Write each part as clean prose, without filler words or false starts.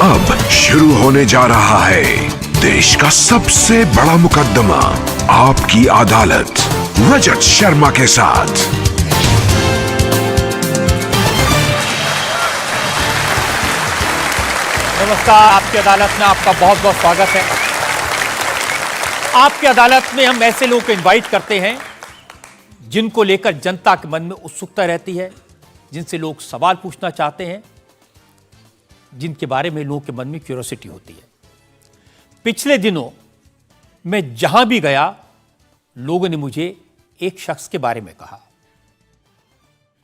अब शुरू होने जा रहा है देश का सबसे बड़ा मुकदमा, आपकी अदालत, रजत शर्मा के साथ। नमस्कार, आपकी अदालत में आपका बहुत बहुत स्वागत है। आपकी अदालत में हम ऐसे लोगों को इनवाइट करते हैं जिनको लेकर जनता के मन में उत्सुकता रहती है, जिनसे लोग सवाल पूछना चाहते हैं, जिनके बारे में लोगों के मन में क्यूरियोसिटी होती है। पिछले दिनों मैं जहां भी गया, लोगों ने मुझे एक शख्स के बारे में कहा,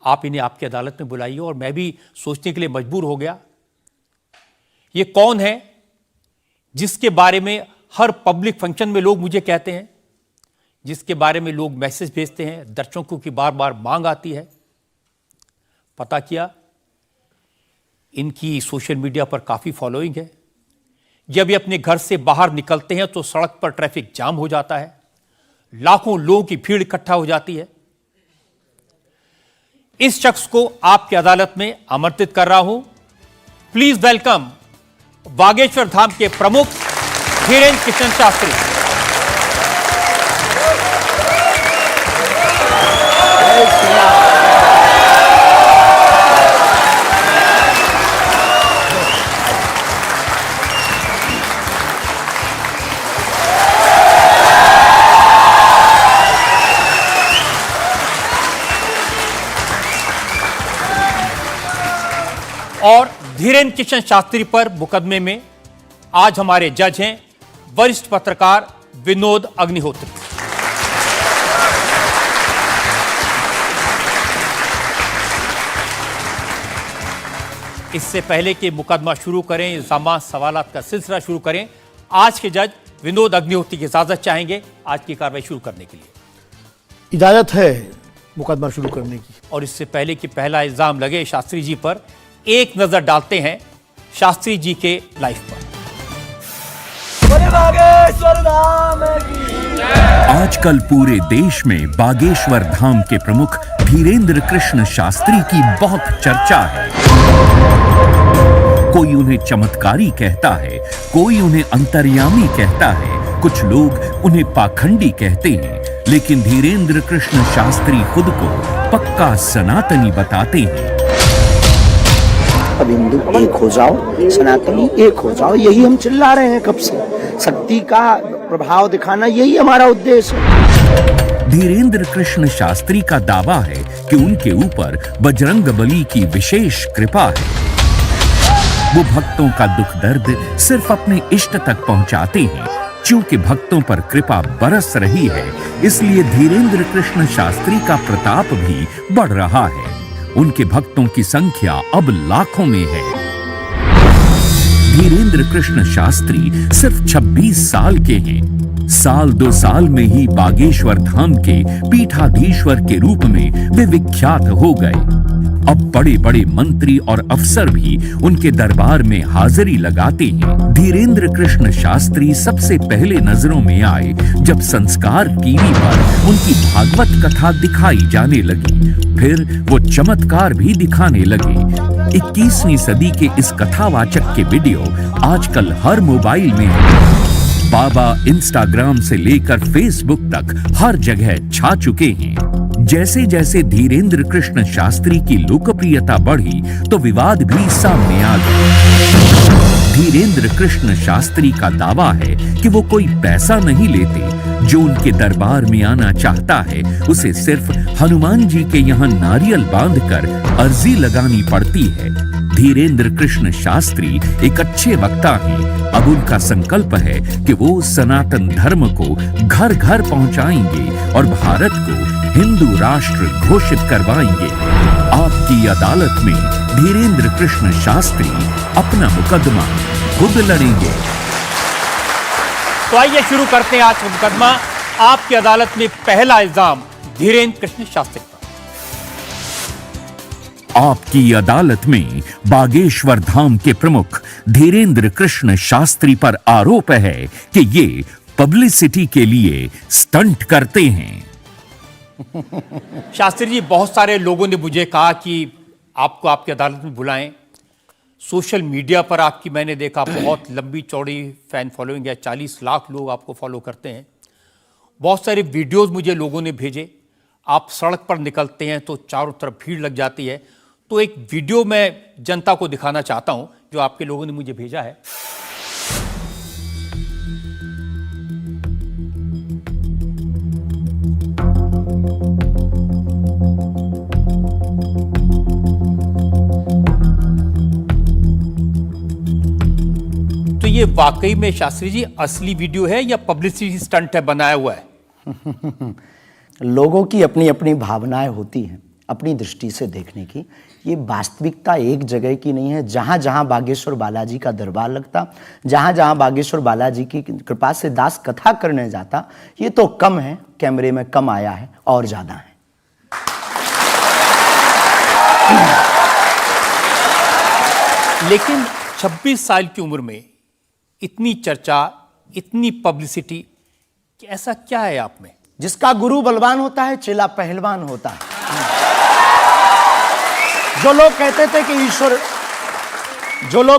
आप इन्हें आपकी अदालत में बुलाइए, और मैं भी सोचने के लिए मजबूर हो गया, ये कौन है जिसके बारे में हर पब्लिक फंक्शन में लोग मुझे कहते हैं, जिसके बारे में लोग मैसेज भेजते हैं, दर्शकों की बार बार मांग आती है। पता किया, इनकी सोशल मीडिया पर काफी फॉलोइंग है। जब ये अपने घर से बाहर निकलते हैं तो सड़क पर ट्रैफिक जाम हो जाता है, लाखों लोगों की भीड़ इकट्ठा हो जाती है। इस शख्स को आपकी अदालत में आमंत्रित कर रहा हूं। प्लीज वेलकम बागेश्वर धाम के प्रमुख धीरेन्द्र कृष्ण शास्त्री। और धीरेन्द्र कृष्ण शास्त्री पर मुकदमे में आज हमारे जज हैं वरिष्ठ पत्रकार विनोद अग्निहोत्री। इससे पहले कि मुकदमा शुरू करें, इल्जामात सवालात का सिलसिला शुरू करें, आज के जज विनोद अग्निहोत्री की इजाजत चाहेंगे आज की कार्रवाई शुरू करने के लिए। इजाजत है मुकदमा शुरू करने की। और इससे पहले कि पहला इल्जाम लगे शास्त्री जी पर, एक नजर डालते हैं शास्त्री जी के लाइफ पर। आजकल पूरे देश में बागेश्वर धाम के प्रमुख धीरेन्द्र कृष्ण शास्त्री की बहुत चर्चा है। कोई उन्हें चमत्कारी कहता है, कोई उन्हें अंतर्यामी कहता है, कुछ लोग उन्हें पाखंडी कहते हैं, लेकिन धीरेन्द्र कृष्ण शास्त्री खुद को पक्का सनातनी बताते हैं। अब हिंदू एक हो जाओ, सनातनी एक हो जाओ, यही हम चिल्ला रहे हैं कब से। शक्ति का प्रभाव दिखाना यही हमारा उद्देश्य है। धीरेन्द्र कृष्ण शास्त्री का दावा है कि उनके ऊपर बजरंगबली की विशेष कृपा है। वो भक्तों का दुख दर्द सिर्फ अपने इष्ट तक पहुंचाते हैं। चूंकि भक्तों पर कृपा बरस रही है, इसलिए धीरेन्द्र कृष्ण शास्त्री का प्रताप भी बढ़ रहा है। उनके भक्तों की संख्या अब लाखों में है। धीरेन्द्र कृष्ण शास्त्री सिर्फ 26 साल के हैं। साल 2 साल में ही बागेश्वर धाम के पीठाधीश्वर के रूप में वे विख्यात हो गए। अब बड़े बड़े मंत्री और अफसर भी उनके दरबार में हाजिरी लगाते हैं। धीरेन्द्र कृष्ण शास्त्री सबसे पहले नजरों में आए जब संस्कार टीवी पर उनकी भागवत कथा दिखाई जाने लगी। फिर वो चमत्कार भी दिखाने लगे। 21वीं सदी के इस कथावाचक के वीडियो आजकल हर मोबाइल में है। बाबा इंस्टाग्राम से लेकर फेसबुक तक हर जगह छा चुके हैं। जैसे जैसे धीरेन्द्र कृष्ण शास्त्री की लोकप्रियता बढ़ी तो विवाद भी सामने आ गए। धीरेन्द्र कृष्ण शास्त्री का दावा है कि वो कोई पैसा नहीं लेते। जो उनके दरबार में आना चाहता है उसे सिर्फ हनुमान जी के यहाँ नारियल बांधकर अर्जी लगानी पड़ती है। धीरेन्द्र कृष्ण शास्त्री एक अच्छे वक्ता हैं। अब उनका संकल्प है कि वो सनातन धर्म को घर घर पहुंचाएंगे और भारत को हिंदू राष्ट्र घोषित करवाएंगे। आपकी अदालत में धीरेन्द्र कृष्ण शास्त्री अपना मुकदमा खुद लड़ेंगे। तो आइए शुरू करते हैं आज का मुकदमा। आपकी अदालत में पहला इल्जाम धीरेन्द्र कृष्ण शास्त्री पर। आपकी अदालत में बागेश्वर धाम के प्रमुख धीरेन्द्र कृष्ण शास्त्री पर आरोप है कि ये पब्लिसिटी के लिए स्टंट करते हैं। शास्त्री जी, बहुत सारे लोगों ने मुझे कहा कि आपको आपकी अदालत में बुलाएं। सोशल मीडिया पर आपकी मैंने देखा बहुत लंबी चौड़ी फैन फॉलोइंग है, 40 लाख लोग आपको फॉलो करते हैं। बहुत सारे वीडियोस मुझे लोगों ने भेजे। आप सड़क पर निकलते हैं तो चारों तरफ भीड़ लग जाती है। तो एक वीडियो मैं जनता को दिखाना चाहता हूं जो आपके लोगों ने मुझे भेजा है। तो ये वाकई में शास्त्री जी असली वीडियो है या पब्लिसिटी स्टंट है, बनाया हुआ है? लोगों की अपनी अपनी भावनाएं होती हैं, अपनी दृष्टि से देखने की। ये वास्तविकता एक जगह की नहीं है। जहां जहां बागेश्वर बालाजी का दरबार लगता, जहां जहां बागेश्वर बालाजी की कृपा से दास कथा करने जाता, ये तो कम है, कैमरे में कम आया है, और ज्यादा है। लेकिन 26 साल की उम्र में इतनी चर्चा, इतनी पब्लिसिटी, ऐसा क्या है आप में? जिसका गुरु बलवान होता है, चेला पहलवान होता है। जो लोग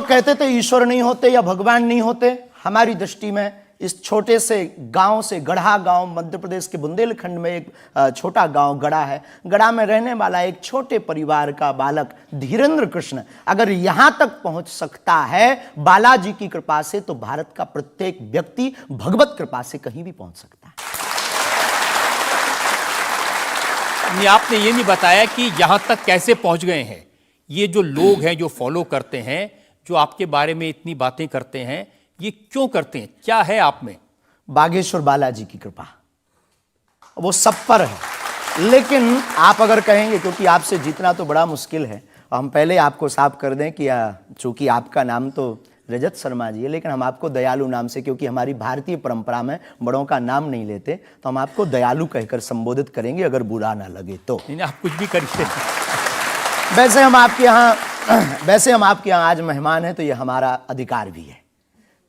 कहते थे ईश्वर नहीं होते या भगवान नहीं होते, हमारी दृष्टि में इस छोटे से गांव से, गढ़ा गांव, मध्य प्रदेश के बुंदेलखंड में एक छोटा गांव गढ़ा है। गढ़ा में रहने वाला एक छोटे परिवार का बालक धीरेन्द्र कृष्ण अगर यहां तक पहुंच सकता है बालाजी की कृपा से, तो भारत का प्रत्येक व्यक्ति भगवत कृपा से कहीं भी पहुंच सकता है। आपने ये नहीं बताया कि यहां तक कैसे पहुंच गए हैं। ये जो लोग हैं, जो फॉलो करते हैं, जो आपके बारे में इतनी बातें करते हैं, ये क्यों करते हैं? क्या है आप में? बागेश्वर बालाजी की कृपा, वो सब पर है। लेकिन आप अगर कहेंगे, क्योंकि आपसे जीतना तो बड़ा मुश्किल है, हम पहले आपको साफ कर दें कि चूंकि आपका नाम तो रजत शर्मा जी है, लेकिन हम आपको दयालु नाम से, क्योंकि हमारी भारतीय परंपरा में बड़ों का नाम नहीं लेते, तो हम आपको दयालु कहकर संबोधित करेंगे, अगर बुरा ना लगे तो। नहीं, आप कुछ भी करिए। वैसे हम आपके यहाँ आज मेहमान हैं, तो ये हमारा अधिकार भी है।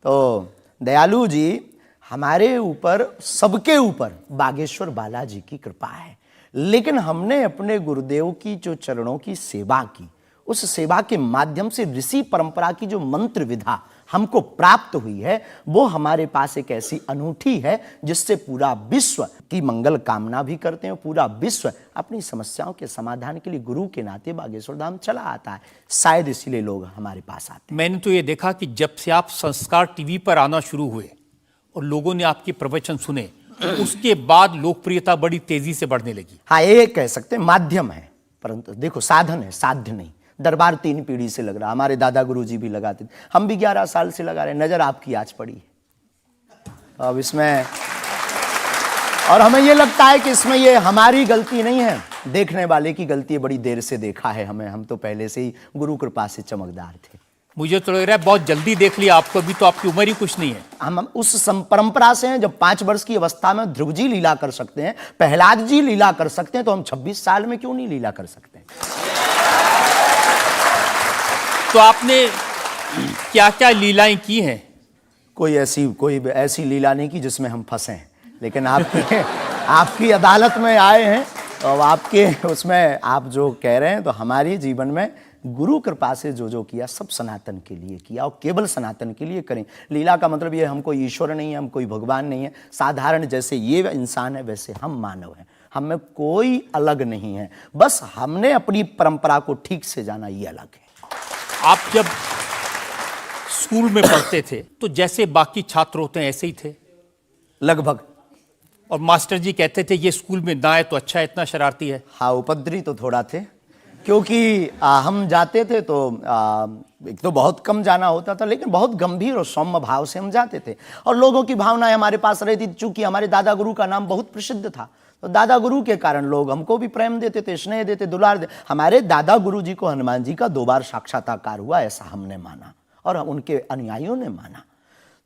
तो दयालु जी, हमारे ऊपर, सबके ऊपर बागेश्वर बालाजी की कृपा है। लेकिन हमने अपने गुरुदेव की जो चरणों की सेवा की, उस सेवा के माध्यम से ऋषि परंपरा की जो मंत्र विधा हमको प्राप्त हुई है, वो हमारे पास एक ऐसी अनूठी है जिससे पूरा विश्व की मंगल कामना भी करते हैं। पूरा विश्व अपनी समस्याओं के समाधान के लिए गुरु के नाते बागेश्वर धाम चला आता है। शायद इसीलिए लोग हमारे पास आते हैं। मैंने तो ये देखा कि जब से आप संस्कार टीवी पर आना शुरू हुए और लोगों ने आपके प्रवचन सुने, उसके बाद लोकप्रियता बड़ी तेजी से बढ़ने लगी। हाँ, ये कह सकते हैं माध्यम है, परंतु देखो साधन है, साध्य नहीं। दरबार 3 पीढ़ी से लग रहा, हमारे दादा गुरु जी भी लगाते थे, हम भी 11 साल से लगा रहे। नजर आपकी आज पड़ी है अब इसमें, और हमें ये लगता है कि इसमें ये हमारी गलती नहीं है, देखने वाले की गलती है। बड़ी देर से देखा है हमें, हम तो पहले से ही गुरु कृपा से चमकदार थे। मुझे तो लग रहा है बहुत जल्दी देख लिया आपको, अभी तो आपकी उम्र ही कुछ नहीं है। हम उस परंपरा से हैं, जब 5 वर्ष की अवस्था में ध्रुव जी लीला कर सकते हैं, प्रहलाद जी लीला कर सकते हैं, तो हम 26 साल में क्यों नहीं लीला कर सकते? तो आपने क्या क्या लीलाएं की हैं? कोई ऐसी लीला नहीं की जिसमें हम फंसे हैं, लेकिन आपकी अदालत में आए हैं, और आपके उसमें आप जो कह रहे हैं, तो हमारे जीवन में गुरु कृपा से जो जो किया सब सनातन के लिए किया, और केवल सनातन के लिए करें। लीला का मतलब ये, हम कोई ईश्वर नहीं है, हम कोई भगवान नहीं है। साधारण जैसे ये इंसान है, वैसे हम मानव हैं। हम में कोई अलग नहीं है, बस हमने अपनी परंपरा को ठीक से जाना, ये अलग है। आप जब स्कूल में पढ़ते थे तो जैसे बाकी छात्र होते हैं ऐसे ही थे लगभग, और मास्टर जी कहते थे ये स्कूल में ना आए तो अच्छा है, इतना शरारती है? हाँ, उपद्रवी तो थोड़ा थे, क्योंकि हम जाते थे तो एक तो बहुत कम जाना होता था, लेकिन बहुत गंभीर और सौम्य भाव से हम जाते थे, और लोगों की भावनाएं हमारे पास रहती थी। चूंकि हमारे दादा गुरु का नाम बहुत प्रसिद्ध था, तो दादा गुरु के कारण लोग हमको भी प्रेम देते थे, स्नेह देते, दुलार देते। हमारे दादा गुरु जी को हनुमान जी का 2 बार साक्षात्कार हुआ, ऐसा हमने माना, और उनके अनुयायियों ने माना।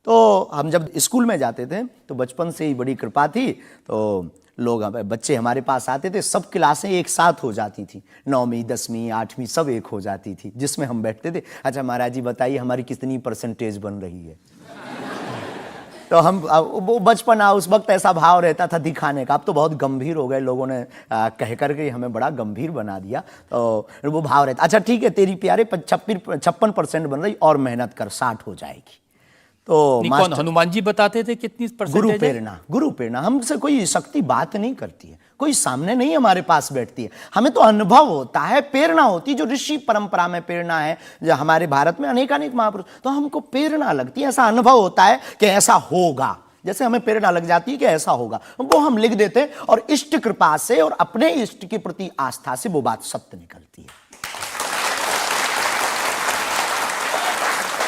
तो हम जब स्कूल में जाते थे, तो बचपन से ही बड़ी कृपा थी, तो लोग, बच्चे हमारे पास आते थे, सब क्लासें एक साथ हो जाती थी, 9वीं 10वीं 8वीं सब एक हो जाती थी, जिसमें हम बैठते थे। अच्छा महाराज जी बताइए हमारी कितनी परसेंटेज बन रही है? तो हम वो बचपन उस वक्त ऐसा भाव रहता था दिखाने का। अब तो बहुत गंभीर हो गए, लोगों ने कह करके हमें बड़ा गंभीर बना दिया। तो वो भाव रहता, अच्छा ठीक है तेरी प्यारे 56% बन रही, और मेहनत कर 60 हो जाएगी। तो कौन हनुमान जी बताते थे कितनी परसेंटेज? गुरु प्रेरणा हमसे कोई शक्ति बात नहीं करती है, कोई सामने नहीं हमारे पास बैठती है, हमें तो अनुभव होता है, प्रेरणा होती है। जो ऋषि परंपरा में प्रेरणा है, जो हमारे भारत में अनेकानेक महापुरुष, तो हमको प्रेरणा लगती है, ऐसा अनुभव होता है कि ऐसा होगा, जैसे हमें प्रेरणा लग जाती है कि ऐसा होगा, वो हम लिख देते हैं और इष्ट कृपा से और अपने इष्ट के प्रति आस्था से वो बात सत्य निकलती है।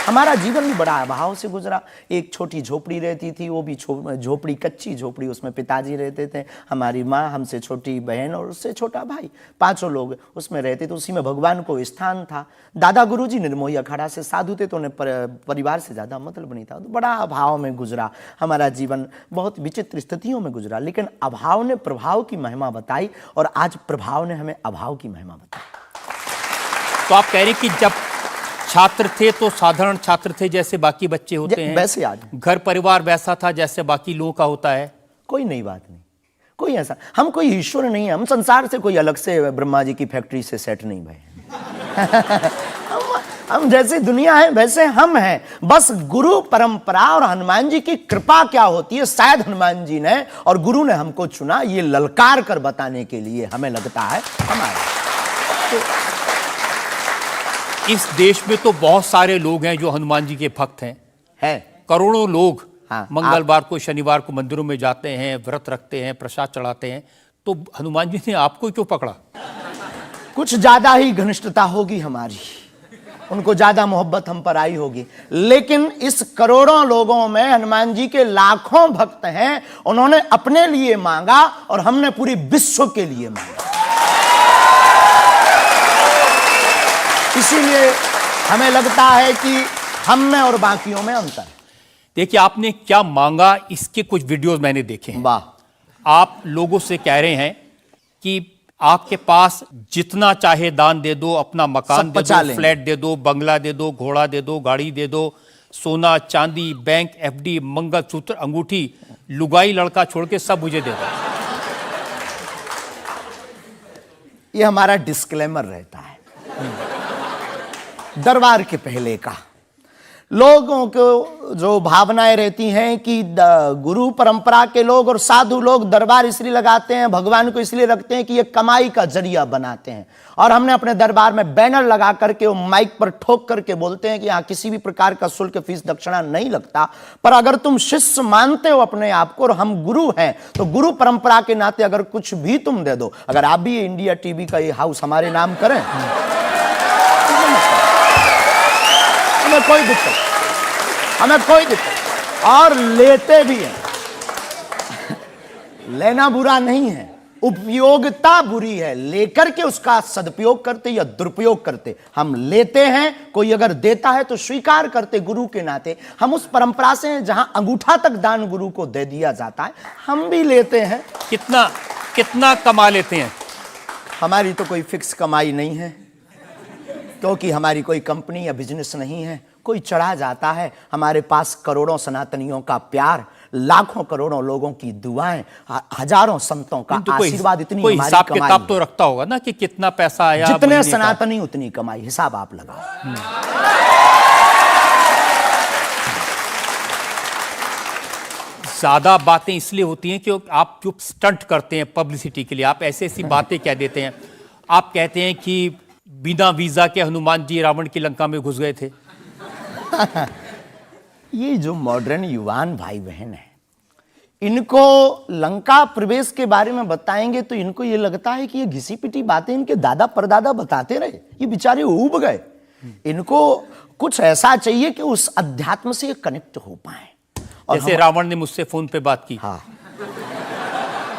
हमारा जीवन भी बड़ा अभाव से गुजरा। एक छोटी झोपड़ी रहती थी, वो भी झोपड़ी, कच्ची झोपड़ी, उसमें पिताजी रहते थे, हमारी माँ, हमसे छोटी बहन और उससे छोटा भाई, 5 लोग उसमें रहते थे। उसी में भगवान को स्थान था। दादा गुरुजी निर्मोही अखाड़ा से साधु थे, तो उन्हें परिवार से ज़्यादा मतलब नहीं था। तो बड़ा अभाव में गुजरा हमारा जीवन, बहुत विचित्र स्थितियों में गुजरा। लेकिन अभाव ने प्रभाव की महिमा बताई और आज प्रभाव ने हमें अभाव की महिमा बताई। तो आप कह रहे हैं कि जब छात्र थे तो साधारण छात्र थे, जैसे बाकी बच्चे होते हैं, वैसे आज घर परिवार वैसा था जैसे बाकी लोगों का होता है। कोई नई बात नहीं, कोई ऐसा, हम कोई ईश्वर नहीं है, हम संसार से कोई अलग से ब्रह्मा जी की फैक्ट्री से सेट नहीं भये। हम जैसे दुनिया है वैसे हम हैं। बस गुरु परंपरा और हनुमान जी की कृपा क्या होती है, शायद हनुमान जी ने और गुरु ने हमको चुना ये ललकार कर बताने के लिए, हमें लगता है हमारा। इस देश में तो बहुत सारे लोग हैं जो हनुमान जी के भक्त हैं, करोड़ों लोग। हाँ, मंगलवार को, शनिवार को मंदिरों में जाते हैं, व्रत रखते हैं, प्रसाद चढ़ाते हैं। तो हनुमान जी ने आपको क्यों पकड़ा? कुछ ज्यादा ही घनिष्ठता होगी हमारी, उनको ज्यादा मोहब्बत हम पर आई होगी। लेकिन इस करोड़ों लोगों में हनुमान जी के लाखों भक्त हैं। उन्होंने अपने लिए मांगा और हमने पूरी विश्व के लिए मांगा। इसीलिए हमें लगता है कि हम में और बाकियों में अंतर है। देखिए आपने क्या मांगा, इसके कुछ वीडियोस मैंने देखे हैं। वाह। आप लोगों से कह रहे हैं कि आपके पास जितना चाहे दान दे दो, अपना मकान दे दो, फ्लैट दे दो, बंगला दे दो, घोड़ा दे दो, गाड़ी दे दो, सोना चांदी, बैंक, एफडी, मंगलसूत्र, अंगूठी, लुगाई लड़का छोड़ के सब मुझे दे दो। ये हमारा डिस्क्लेमर रहता है दरबार के पहले का। लोगों को जो भावनाएं रहती हैं कि गुरु परंपरा के लोग और साधु लोग दरबार इसलिए लगाते हैं, भगवान को इसलिए रखते हैं कि ये कमाई का जरिया बनाते हैं। और हमने अपने दरबार में बैनर लगा करके, वो माइक पर ठोक करके बोलते हैं कि यहाँ किसी भी प्रकार का शुल्क, फीस, दक्षिणा नहीं लगता। पर अगर तुम शिष्य मानते हो अपने आप को और हम गुरु हैं, तो गुरु परंपरा के नाते अगर कुछ भी तुम दे दो, अगर आप भी इंडिया टीवी का ये हाउस हमारे नाम करें, हमें कोई दिक्कत, हमें कोई दिक्कत, और लेते भी हैं। लेना बुरा नहीं है, उपयोगिता बुरी है। लेकर के उसका सदुपयोग करते या दुरुपयोग करते। हम लेते हैं, कोई अगर देता है तो स्वीकार करते गुरु के नाते। हम उस परंपरा से हैं जहां अंगूठा तक दान गुरु को दे दिया जाता है, हम भी लेते हैं। कितना कमा लेते हैं? हमारी तो कोई फिक्स कमाई नहीं है, क्योंकि हमारी कोई कंपनी या बिजनेस नहीं है। कोई चढ़ा जाता है, हमारे पास करोड़ों सनातनियों का प्यार, लाखों करोड़ों लोगों की दुआएं, हजारों संतों का आशीर्वाद, इतनी कोई हमारी हिसाब कमाई किताब तो रखता होगा ना कि कितना पैसा आया। जितने सनातनी उतनी कमाई, हिसाब आप लगाओ। ज्यादा बातें इसलिए होती हैं कि आप जो स्टंट करते हैं पब्लिसिटी के लिए, आप ऐसी ऐसी बातें कह देते हैं। आप कहते हैं कि बिना वीजा के हनुमान जी रावण की लंका में घुस गए थे। ये जो मॉडर्न युवान भाई बहन है, इनको लंका प्रवेश के बारे में बताएंगे तो इनको ये लगता है कि ये घिसी पिटी बातें इनके दादा परदादा बताते रहे, ये बेचारे ऊब गए। इनको कुछ ऐसा चाहिए कि उस अध्यात्म से कनेक्ट हो पाए। और जैसे रावण ने मुझसे फोन पे बात की। हाँ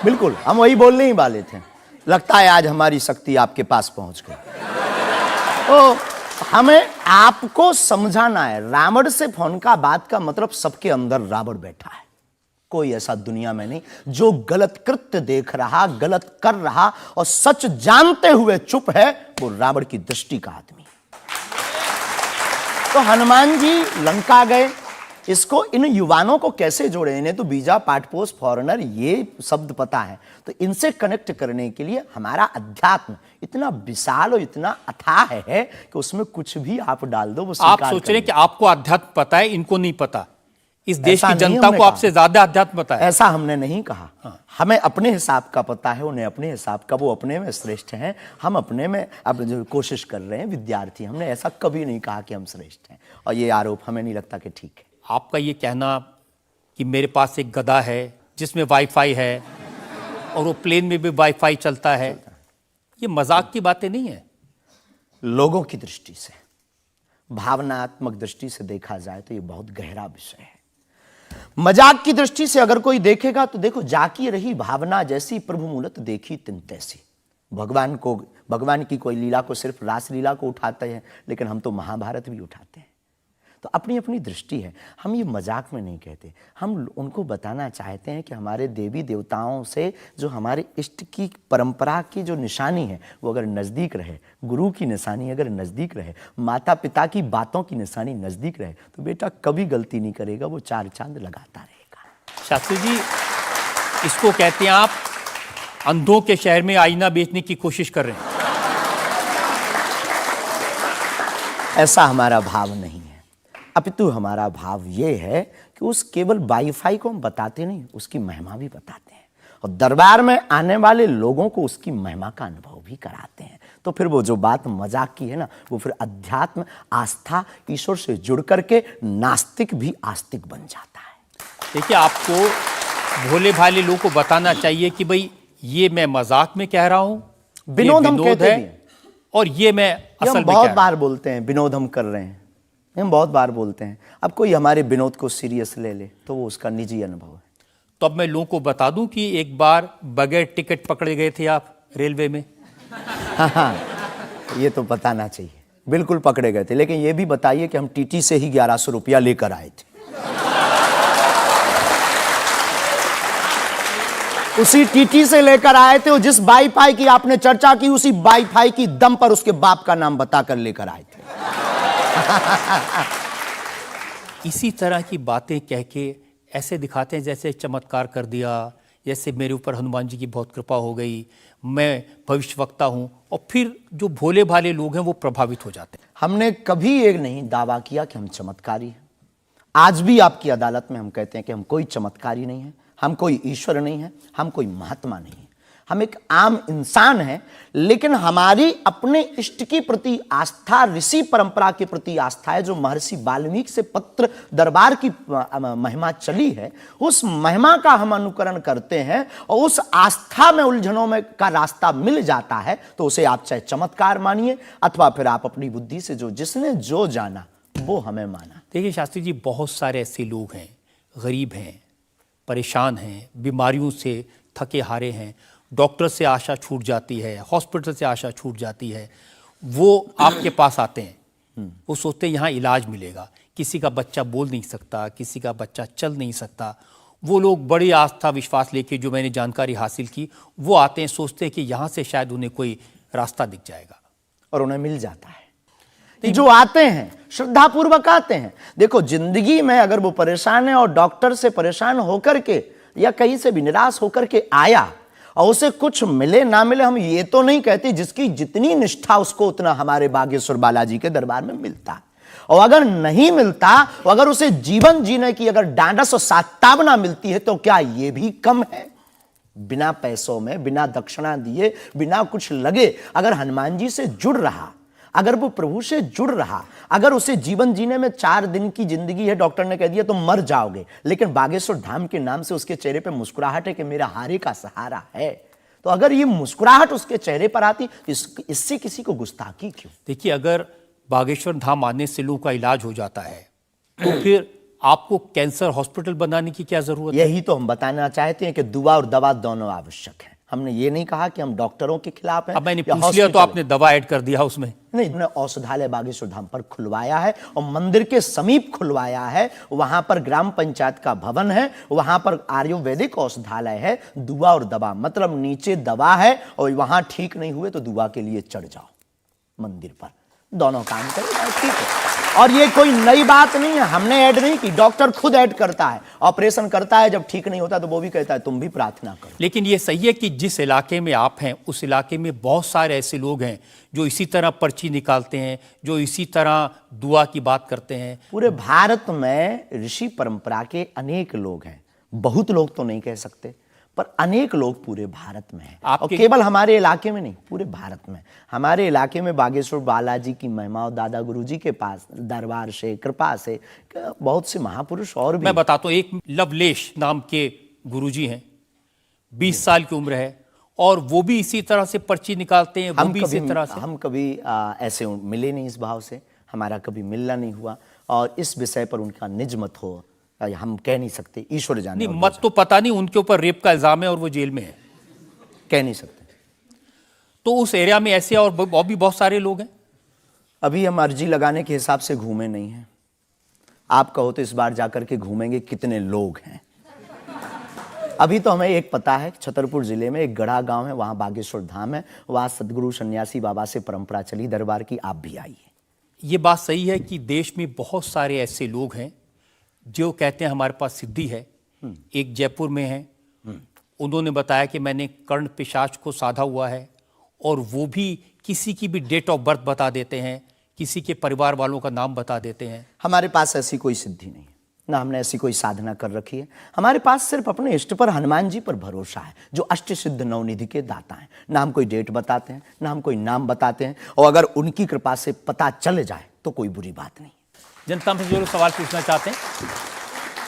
बिल्कुल, हम वही बोलने ही वाले थे। लगता है आज हमारी शक्ति आपके पास पहुंच गई। तो हमें आपको समझाना है, रावण से फोन का बात का मतलब सबके अंदर रावण बैठा है। कोई ऐसा दुनिया में नहीं जो गलत कृत्य देख रहा, गलत कर रहा और सच जानते हुए चुप है, वो रावण की दृष्टि का आदमी। तो हनुमान जी लंका गए, इसको इन युवानों को कैसे जोड़े, इन्हें तो वीजा, पासपोर्ट, फॉरेनर ये शब्द पता है, तो इनसे कनेक्ट करने के लिए हमारा अध्यात्म इतना विशाल और इतना अथाह है कि उसमें कुछ भी आप डाल दो वो आप स्वीकार सोच रहे हैं करेंगे। कि आपको अध्यात्म पता है, इनको नहीं पता। इस देश ऐसा की नहीं जनता हमने को कहा। आपसे ज्यादा अध्यात्म पता है। ऐसा हमने नहीं कहा। हमें अपने हिसाब का पता है, उन्हें अपने हिसाब का, वो अपने में श्रेष्ठ हैं, हम अपने में अब जो कोशिश कर रहे हैं विद्यार्थी। हमने ऐसा कभी नहीं कहा कि हम श्रेष्ठ हैं, और ये आरोप हमें नहीं लगता कि ठीक है। आपका ये कहना कि मेरे पास एक गधा है जिसमें वाईफाई है और वो प्लेन में भी वाईफाई चलता है, ये मजाक की बातें नहीं है। लोगों की दृष्टि से, भावनात्मक दृष्टि से देखा जाए तो ये बहुत गहरा विषय है। मजाक की दृष्टि से अगर कोई देखेगा तो देखो, जाकी रही भावना जैसी प्रभु मूलत देखी तिन तैसी। भगवान की कोई लीला को सिर्फ रास लीला को उठाते हैं, लेकिन हम तो महाभारत भी उठाते हैं। तो अपनी अपनी दृष्टि है, हम ये मजाक में नहीं कहते। हम उनको बताना चाहते हैं कि हमारे देवी देवताओं से जो हमारे इष्ट की परंपरा की जो निशानी है वो अगर नज़दीक रहे, गुरु की निशानी अगर नज़दीक रहे, माता पिता की बातों की निशानी नज़दीक रहे, तो बेटा कभी गलती नहीं करेगा, वो चार चांद लगाता रहेगा। शास्त्री जी, इसको कहते हैं आप अंधों के शहर में आईना बेचने की कोशिश कर रहे हैं। ऐसा हमारा भाव नहीं है, अपितु हमारा भाव ये है कि उस केवल वाईफाई को हम बताते नहीं, उसकी महिमा भी बताते हैं, और दरबार में आने वाले लोगों को उसकी महिमा का अनुभव भी कराते हैं। तो फिर वो जो बात मजाक की है ना, वो फिर अध्यात्म, आस्था, ईश्वर से जुड़ करके नास्तिक भी आस्तिक बन जाता है। देखिए, आपको भोले भाले लोगों को बताना चाहिए कि भाई ये मैं मजाक में कह रहा हूं, विनोद हम कहते भी हैं। और ये मैं ये असल हम में बहुत कह बार बोलते हैं विनोद हम कर रहे हैं, हम बहुत बार बोलते हैं। अब कोई हमारे विनोद को सीरियस ले ले तो वो उसका निजी अनुभव है। तो अब मैं लोगों को बता दूं कि एक बार बगैर टिकट पकड़े गए थे आप रेलवे में। हाँ, ये तो बताना चाहिए, बिल्कुल पकड़े गए थे। लेकिन ये भी बताइए कि हम टीटी से ही 1100 रुपया लेकर आए थे। उसी टीटी से लेकर आए थे, और जिस वाईफाई की आपने चर्चा की उसी वाईफाई की दम पर उसके बाप का नाम बताकर लेकर आए थे। इसी तरह की बातें कह के ऐसे दिखाते हैं जैसे चमत्कार कर दिया, जैसे मेरे ऊपर हनुमान जी की बहुत कृपा हो गई, मैं भविष्यवक्ता हूं, और फिर जो भोले भाले लोग हैं वो प्रभावित हो जाते हैं। हमने कभी एक नहीं दावा किया कि हम चमत्कारी हैं। आज भी आपकी अदालत में हम कहते हैं कि हम कोई चमत्कारी नहीं है, हम कोई ईश्वर नहीं है, हम कोई महात्मा नहीं है, हम एक आम इंसान हैं। लेकिन हमारी अपने इष्ट की प्रति आस्था, ऋषि परंपरा के प्रति आस्था है, जो महर्षि वाल्मीकि से पत्र दरबार की महिमा चली है, उस महिमा का हम अनुकरण करते हैं, और उस आस्था में उलझनों में का रास्ता मिल जाता है, तो उसे आप चाहे चमत्कार मानिए अथवा फिर आप अपनी बुद्धि से जो जिसने जो जाना वो हमें माना। देखिए शास्त्री जी, बहुत सारे ऐसे लोग हैं, गरीब हैं, परेशान हैं, बीमारियों से थके हारे हैं, डॉक्टर से आशा छूट जाती है, हॉस्पिटल से आशा छूट जाती है, वो आपके पास आते हैं, वो सोचते हैं यहाँ इलाज मिलेगा। किसी का बच्चा बोल नहीं सकता, किसी का बच्चा चल नहीं सकता, वो लोग बड़ी आस्था विश्वास लेके, जो मैंने जानकारी हासिल की, वो आते हैं, सोचते हैं कि यहाँ से शायद उन्हें कोई रास्ता दिख जाएगा, और उन्हें मिल जाता है। जो आते हैं श्रद्धापूर्वक आते हैं। देखो, जिंदगी में अगर वो परेशान है और डॉक्टर से परेशान होकर के या कहीं से भी निराश होकर के आया और उसे कुछ मिले ना मिले, हम ये तो नहीं कहते, जिसकी जितनी निष्ठा उसको उतना हमारे बागेश्वर बालाजी के दरबार में मिलता। और अगर नहीं मिलता, और अगर उसे जीवन जीने की अगर डांडस और सात्तावना मिलती है, तो क्या ये भी कम है? बिना पैसों में, बिना दक्षिणा दिए, बिना कुछ लगे अगर हनुमान जी से जुड़ रहा, अगर वो प्रभु से जुड़ रहा, अगर उसे जीवन जीने में 4 दिन की जिंदगी है, डॉक्टर ने कह दिया तो मर जाओगे, लेकिन बागेश्वर धाम के नाम से उसके चेहरे पे मुस्कुराहट है कि मेरा हारे का सहारा है, तो अगर ये मुस्कुराहट उसके चेहरे पर आती, इससे किसी को गुस्ताखी क्यों? देखिए, अगर बागेश्वर धाम आने से लोगों का इलाज हो जाता है, तो फिर आपको कैंसर हॉस्पिटल बनाने की क्या जरूरत है? यही तो हम बताना चाहते हैं कि दुआ और दवा दोनों आवश्यक है। हमने ये नहीं कहा कि हम डॉक्टरों के खिलाफ हैं। अब मैंने पूछ लिया तो आपने दवा ऐड कर दिया उसमें। नहीं, हमने औषधालय बागेश्वर धाम पर खुलवाया है, और मंदिर के समीप खुलवाया है। वहां पर ग्राम पंचायत का भवन है, वहां पर आयुर्वेदिक औषधालय है। दुआ और दवा मतलब नीचे दवा है, और वहां ठीक नहीं हुए तो दुआ के लिए चढ़ जाओ मंदिर पर। दोनों काम करें, ठीक है। और ये कोई नई बात नहीं है, हमने ऐड नहीं की, डॉक्टर खुद ऐड करता है, ऑपरेशन करता है, जब ठीक नहीं होता तो वो भी कहता है तुम भी प्रार्थना करो। लेकिन ये सही है कि जिस इलाके में आप हैं उस इलाके में बहुत सारे ऐसे लोग हैं जो इसी तरह पर्ची निकालते हैं, जो इसी तरह दुआ की बात करते हैं। पूरे भारत में ऋषि परंपरा के अनेक लोग हैं, बहुत लोग तो नहीं कह सकते, पर अनेक लोग पूरे भारत में हैं। और केवल हमारे इलाके में नहीं, पूरे भारत में। हमारे इलाके में बागेश्वर बालाजी की महिमा और दादा गुरुजी के पास दरबार से, कृपा से बहुत से महापुरुष और भी। मैं बताता हूँ, एक लवलेश नाम के गुरुजी हैं, 20 साल की उम्र है, और वो भी इसी तरह से पर्ची निकालते हैं। हम कभी ऐसे मिले नहीं, इस भाव से हमारा कभी मिलना नहीं हुआ, और इस विषय पर उनका निज मत हो हम कह नहीं सकते, ईश्वर जाने। नहीं, मत तो पता नहीं, उनके ऊपर रेप का इल्जाम है और वो जेल में है, कह नहीं सकते। तो उस एरिया में ऐसे और भी बहुत सारे लोग हैं। अभी हम अर्जी लगाने के हिसाब से घूमे नहीं हैं, आप कहो तो इस बार जाकर के घूमेंगे कितने लोग हैं। अभी तो हमें एक पता है, छतरपुर जिले में एक गढ़ा गांव है, वहां बागेश्वर धाम है, वहां सदगुरु सन्यासी बाबा से परंपरा चली दरबार की, आप भी आइए। ये बात सही है कि देश में बहुत सारे ऐसे लोग हैं जो कहते हैं हमारे पास सिद्धि है। एक जयपुर में है, उन्होंने बताया कि मैंने कर्ण पिशाच को साधा हुआ है, और वो भी किसी की भी डेट ऑफ बर्थ बता देते हैं, किसी के परिवार वालों का नाम बता देते हैं। हमारे पास ऐसी कोई सिद्धि नहीं है, ना हमने ऐसी कोई साधना कर रखी है। हमारे पास सिर्फ अपने इष्ट पर, हनुमान जी पर भरोसा है, जो अष्ट सिद्ध नवनिधि के दाता हैं। ना हम कोई डेट बताते हैं, ना हम कोई नाम बताते हैं, और अगर उनकी कृपा से पता चल जाए तो कोई बुरी बात नहीं। जनता से जो लोग सवाल पूछना चाहते हैं।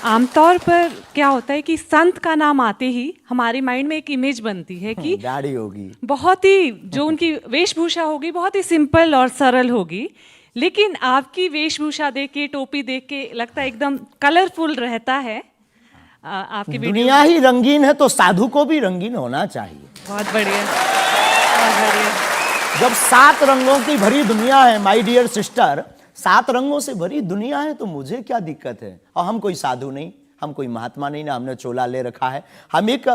आमतौर पर क्या होता है कि संत का नाम आते ही हमारे माइंड में एक इमेज बनती है कि दाढ़ी होगी, बहुत ही जो उनकी वेशभूषा होगी बहुत ही सिंपल और सरल होगी, लेकिन आपकी वेशभूषा देख के, टोपी देख के लगता है एकदम कलरफुल रहता है। आपकी दुनिया ही रंगीन है तो साधु को भी रंगीन होना चाहिए। बहुत बढ़िया, बहुत बढ़िया। जब 7 रंगों की भरी दुनिया है माय डियर सिस्टर, 7 रंगों से भरी दुनिया है, तो मुझे क्या दिक्कत है। और हम कोई साधु नहीं, हम कोई महात्मा नहीं, ना हमने चोला ले रखा है। हम एक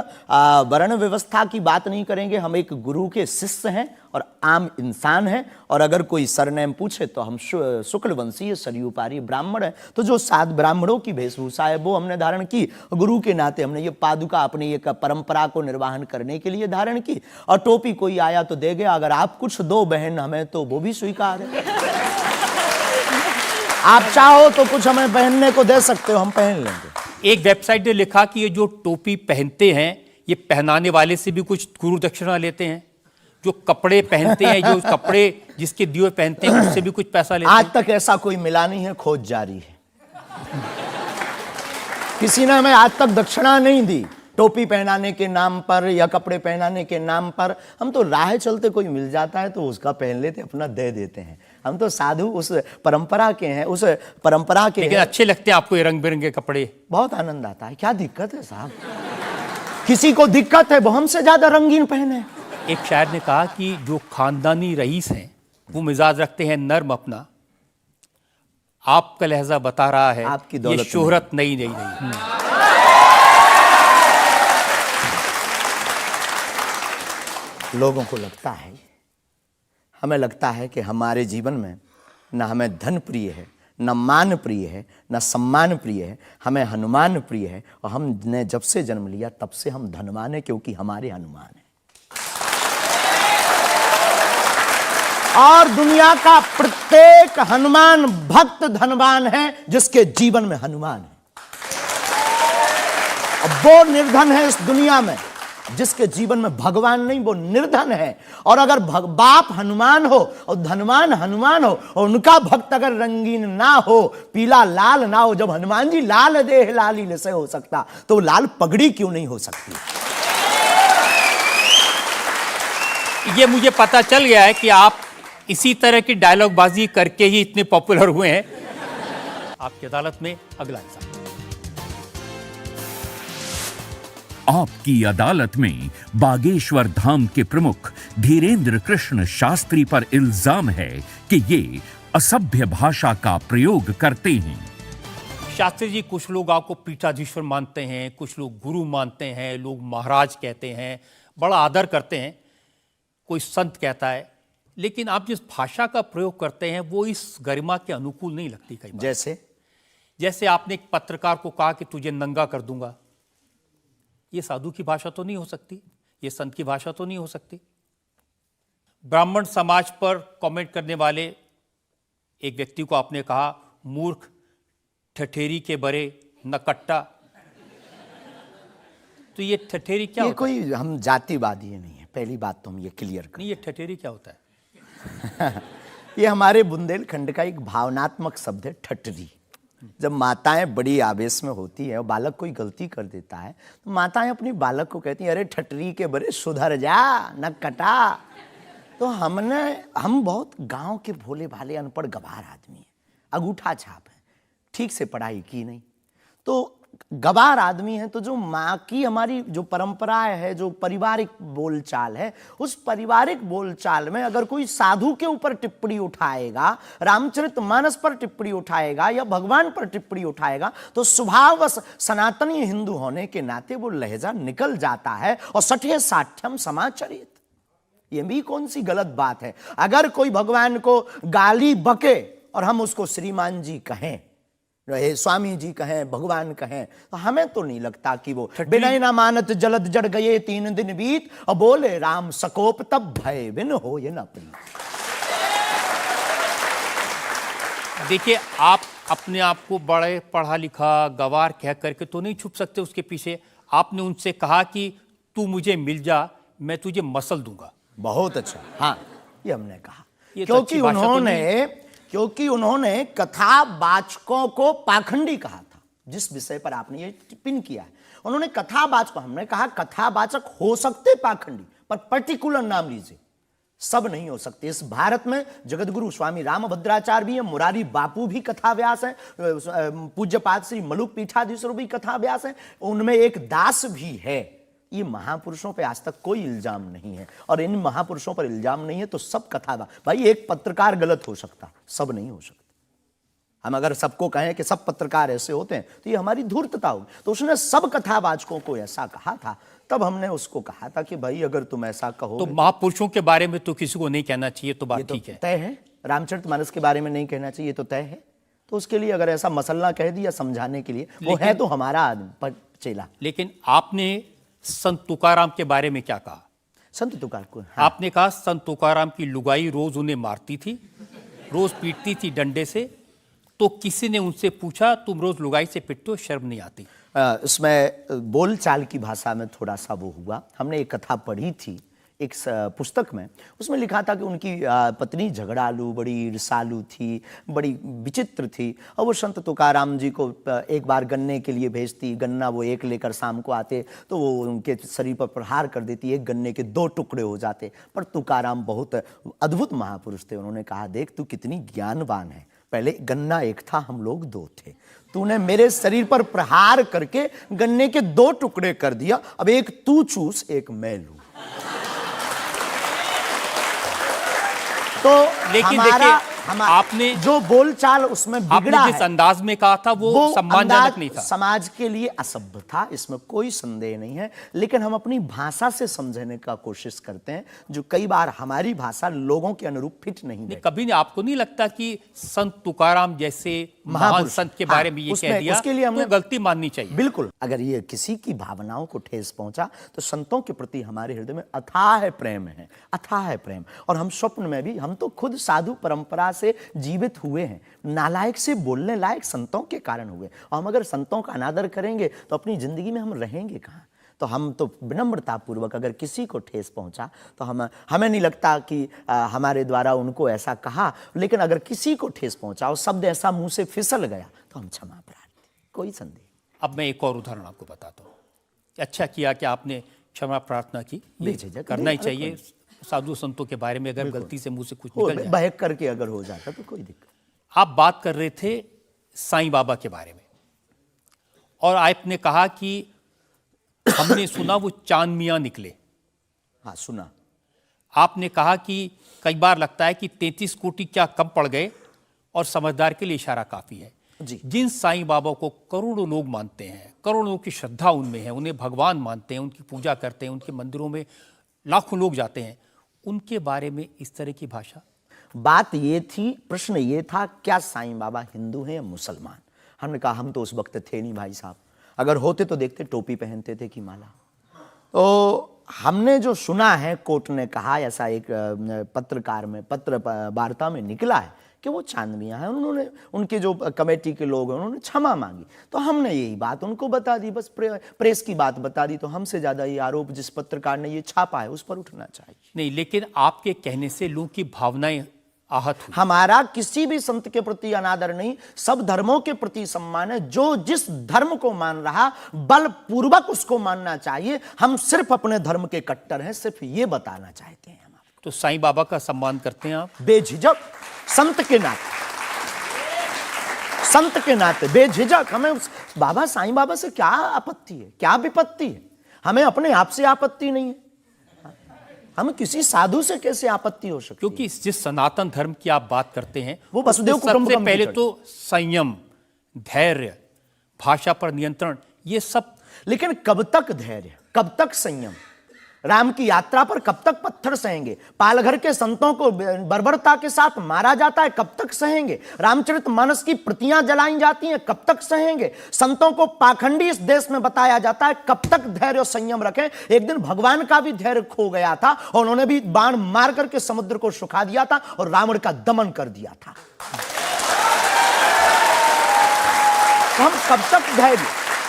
वर्ण व्यवस्था की बात नहीं करेंगे, हम एक गुरु के शिष्य हैं और आम इंसान हैं। और अगर कोई सरनेम पूछे तो हम शुक्ल वंशीय सरयूपारी ब्राह्मण हैं। तो जो 7 ब्राह्मणों की वेशभूषा है वो हमने धारण की, गुरु के नाते हमने ये पादुका अपनी एक परंपरा को निर्वाहन करने के लिए धारण की। और टोपी कोई आया तो दे गया, अगर आप कुछ दो बहन हमें तो वो भी स्वीकार है। आप चाहो तो कुछ हमें पहनने को दे सकते हो, हम पहन लेंगे। एक वेबसाइट ने लिखा कि ये जो टोपी पहनते हैं, ये पहनाने वाले से भी कुछ गुरु दक्षिणा लेते हैं। जो कपड़े पहनते हैं, जो कपड़े जिसके दिए पहनते हैं, उससे भी कुछ पैसा लेते हैं। आज तक ऐसा कोई मिला नहीं है, खोज जारी है। किसी ने हमें आज तक दक्षिणा नहीं दी, टोपी पहनाने के नाम पर या कपड़े पहनाने के नाम पर। हम तो राह चलते कोई मिल जाता है तो उसका पहन लेते, अपना दे देते हैं। हम तो साधु उस परंपरा के हैं, उस परंपरा के। लेकिन अच्छे लगते हैं आपको ये रंग बिरंगे कपड़े? बहुत आनंद आता है। क्या दिक्कत है साहब? किसी को दिक्कत है वो हमसे ज्यादा रंगीन पहने। एक शायर ने कहा कि जो खानदानी रईस हैं वो मिजाज रखते हैं नर्म अपना, आपका लहजा बता रहा है आपकी ये दौलत शोहरत नई नई नहीं। लोगों को लगता है, हमें लगता है कि हमारे जीवन में न हमें धन प्रिय है, न मान प्रिय है, न सम्मान प्रिय है, हमें हनुमान प्रिय है। और हमने जब से जन्म लिया तब से हम धनवान हैं, क्योंकि हमारे हनुमान हैं। और दुनिया का प्रत्येक हनुमान भक्त धनवान है जिसके जीवन में हनुमान है। और वो निर्धन है इस दुनिया में जिसके जीवन में भगवान नहीं, वो निर्धन है। और अगर बाप हनुमान हो और धनवान हनुमान हो और उनका भक्त अगर रंगीन ना हो, पीला लाल ना हो, जब हनुमान जी लाल देह लाली से हो सकता तो लाल पगड़ी क्यों नहीं हो सकती? ये मुझे पता चल गया है कि आप इसी तरह की डायलॉग बाजी करके ही इतने पॉपुलर हुए हैं। आपकी अदालत में अगला हिस्सा। आपकी अदालत में बागेश्वर धाम के प्रमुख धीरेन्द्र कृष्ण शास्त्री पर इल्जाम है कि ये असभ्य भाषा का प्रयोग करते हैं। शास्त्री जी, कुछ लोग आपको पीठाधीश्वर मानते हैं, कुछ लोग गुरु मानते हैं, लोग महाराज कहते हैं, बड़ा आदर करते हैं। कोई संत कहता है लेकिन आप जिस भाषा का प्रयोग करते हैं वो इस गरिमा के अनुकूल नहीं लगती कई बार। जैसे आपने एक पत्रकार को कहा कि तुझे नंगा कर दूंगा, ये साधु की भाषा तो नहीं हो सकती, ये संत की भाषा तो नहीं हो सकती। ब्राह्मण समाज पर कमेंट करने वाले एक व्यक्ति को आपने कहा मूर्ख, ठठेरी के बरे, नकट्टा। तो ये ठठेरी क्या ये होता कोई हम जातिवादी नहीं है, पहली बात तो हम ये क्लियर है? नहीं, ये ठठेरी क्या होता है? ये हमारे बुंदेलखंड का एक भावनात्मक शब्द है, ठटरी। जब माताएं बड़ी आवेश में होती है और बालक कोई गलती कर देता है तो माताएं अपनी बालक को कहती हैं, अरे ठटरी के बरे सुधर जा, न कटा। तो हम बहुत गांव के भोले भाले अनपढ़ गवार आदमी हैं, अंगूठा छाप है, ठीक से पढ़ाई की नहीं, तो गवार आदमी है। तो जो माँ की हमारी जो परंपरा है, जो पारिवारिक बोलचाल है, उस पारिवारिक बोलचाल में अगर कोई साधु के ऊपर टिप्पणी उठाएगा, रामचरितमानस पर टिप्पणी उठाएगा या भगवान पर टिप्पणी उठाएगा, तो स्वभावश सनातनी हिंदू होने के नाते वो लहजा निकल जाता है और सठे साठ्यम समाचरित। ये भी कौन सी गलत बात है? अगर कोई भगवान को गाली बके और हम उसको श्रीमान जी कहें, रहे स्वामी जी कहें, भगवान कहें, तो हमें तो नहीं लगता कि वो बिनय ना मानत जलद जड़ गए 3 दिन बीत और बोले राम सकोप तब भय बिन हो ये न प्रीत। देखिए, आप अपने आप को बड़े पढ़ा लिखा गवार कह करके तो नहीं छुप सकते उसके पीछे। आपने उनसे कहा कि तू मुझे मिल जा, मैं तुझे मसल दूंगा। बहुत अच्छा, हाँ, ये हमने कहा ये तो अच्छी भाषा तो नहीं। क्योंकि उन्होंने कथावाचकों को पाखंडी कहा था, जिस विषय पर आपने ये टिप्पणी किया है। उन्होंने कथावाचक, हमने कहा कथावाचक हो सकते पाखंडी, पर पर्टिकुलर नाम लीजिए, सब नहीं हो सकते। इस भारत में जगतगुरु स्वामी रामभद्राचार्य भी है, मुरारी बापू भी कथाव्यास है, पूज्यपाद श्री मलुक पीठाधीश्वर भी कथाव्यास है, उनमें एक दास भी है। ये महापुरुषों पे आज तक कोई इल्जाम नहीं है, और इन महापुरुषों पर इल्जाम नहीं है तो सब कथा। भाई, एक पत्रकार गलत हो सकता, सब नहीं हो सकता। हम अगर सबको कहें कि सब पत्रकार ऐसे होते हैं तो ये हमारी धूर्तता होगी। तो उसने सब कथावाचकों को ऐसा कहा था, तब हमने उसको कहा था कि भाई अगर तुम ऐसा कहो तो महापुरुषों के बारे में तो किसी को नहीं कहना चाहिए, तो बात ठीक है, तय है। रामचरितमानस के बारे में नहीं कहना चाहिए तो तय है। तो उसके लिए अगर ऐसा मसला कह दिया समझाने के लिए, वो है तो हमारा आदमी चेला। लेकिन आपने संत तुकाराम के बारे में क्या कहा? संत तुकार को, हाँ। आपने कहा संत तुकाराम की लुगाई रोज उन्हें मारती थी, रोज पीटती थी डंडे से। तो किसी ने उनसे पूछा, तुम रोज लुगाई से पिटते हो, शर्म नहीं आती? इसमें बोलचाल की भाषा में थोड़ा सा वो हुआ। हमने एक कथा पढ़ी थी एक पुस्तक में, उसमें लिखा था कि उनकी पत्नी झगड़ालू, बड़ी ईर्षालु थी, बड़ी विचित्र थी, और वो संत तुकाराम जी को एक बार गन्ने के लिए भेजती, गन्ना वो एक लेकर शाम को आते तो वो उनके शरीर पर प्रहार कर देती, एक गन्ने के 2 टुकड़े हो जाते। पर तुकाराम बहुत अद्भुत महापुरुष थे, उन्होंने कहा, देख तू कितनी ज्ञानवान है, पहले गन्ना एक था, हम लोग 2 थे, तूने मेरे शरीर पर प्रहार करके गन्ने के 2 टुकड़े कर दिया, अब एक तू चूस एक मैं लूं। तो लेकिन आपने जो बोलचाल उसमें बिगड़ा आपने जिस अंदाज में कहा था वो सम्मानजनक नहीं था, समाज के लिए असभ्य था, इसमें कोई संदेह नहीं है। लेकिन हम अपनी भाषा से समझने का कोशिश करते हैं, जो कई बार हमारी भाषा लोगों के अनुरूप फिट नहीं है। कभी आपको नहीं लगता कि संत तुकाराम जैसे महान संत के बारे में ये कह दिया, उसके लिए हमें गलती माननी चाहिए? बिल्कुल, अगर ये किसी की भावनाओं को ठेस पहुंचा तो संतों के प्रति हमारे हृदय में अथाह प्रेम है, अथाह प्रेम। और हम स्वप्न में भी, हम तो खुद साधु परंपरा से जीवित हुए हैं, नालायक से बोलने लायक संतों के कारण हुए, और हम अगर संतों का अनादर करेंगे तो अपनी जिंदगी में हम रहेंगे कहाँ? तो हम तो विनम्रता पूर्वक अगर किसी को ठेस पहुंचा तो हमें नहीं लगता कि हमारे द्वारा उनको ऐसा कहा, लेकिन अगर किसी को ठेस पहुंचा और शब्द ऐसा मुंह से फिसल गया तो हम क्षमा प्रार्थी, कोई संदेह। अब मैं एक और उदाहरण आपको बताता हूँ। अच्छा किया कि आपने क्षमा प्रार्थना की, करना ही चाहिए साधु संतों के बारे में, अगर गलती से मुंह से कुछ निकल जाए, बहक करके अगर हो जाता तो कोई दिक्कत। आप बात कर रहे थे साईं बाबा के बारे में, और आपने कहा कि हमने सुना वो चांद मियां निकले। हाँ, सुना। आपने कहा कि कई बार लगता है कि 33 कोटि क्या कम पड़ गए, और समझदार के लिए इशारा काफी है जी। जिन साईं बाबा को करोड़ों लोग मानते हैं, करोड़ों लोग की श्रद्धा उनमें है, उन्हें भगवान मानते हैं, उनकी पूजा करते हैं, उनके मंदिरों में लाखों लोग जाते हैं, उनके बारे में इस तरह की भाषा? बात ये थी, प्रश्न ये था, क्या साईं बाबा हिंदू हैं या मुसलमान? हमने कहा हम तो उस वक्त थे नहीं भाई साहब, अगर होते तो देखते टोपी पहनते थे कि माला। तो हमने जो सुना है, कोर्ट ने कहा, ऐसा एक पत्रकार में पत्र वार्ता में निकला है कि वो चांदनियां हैं। उन्होंने, उनके जो कमेटी के लोग हैं, उन्होंने क्षमा मांगी। तो हमने यही बात उनको बता दी, बस प्रेस की बात बता दी। तो हमसे ज्यादा ये आरोप जिस पत्रकार ने ये छापा है उस पर उठना चाहिए। नहीं, लेकिन आपके कहने से लोगों की भावनाएं आहत हुई। हमारा किसी भी संत के प्रति अनादर नहीं, सब धर्मों के प्रति सम्मान है। जो जिस धर्म को मान रहा, बलपूर्वक उसको मानना चाहिए। हम सिर्फ अपने धर्म के कट्टर हैं, सिर्फ ये बताना चाहते हैं हम आपको। तो साईं बाबा का सम्मान करते हैं आप? बेझिझक, संत के नाते, संत के नाते बेझिझक। हमें बाबा साईं बाबा से क्या आपत्ति है, क्या विपत्ति है? हमें अपने आप से आपत्ति नहीं है, हमें किसी साधु से कैसे आपत्ति हो सकती? क्योंकि जिस सनातन धर्म की आप बात करते हैं, वो वसुदेव उसमें कुटुंबकम सबसे पहले की तो संयम, धैर्य, भाषा पर नियंत्रण, ये सब। लेकिन कब तक धैर्य, कब तक संयम? राम की यात्रा पर कब तक पत्थर सहेंगे? पालघर के संतों को बर्बरता के साथ मारा जाता है, कब तक सहेंगे? रामचरितमानस की प्रतियां जलाई जाती हैं, कब तक सहेंगे? संतों को पाखंडी इस देश में बताया जाता है, कब तक धैर्य और संयम रखें? एक दिन भगवान का भी धैर्य खो गया था और उन्होंने भी बाण मार करके समुद्र को सुखा दिया था और रावण का दमन कर दिया था। तो हम कब तक धैर्य,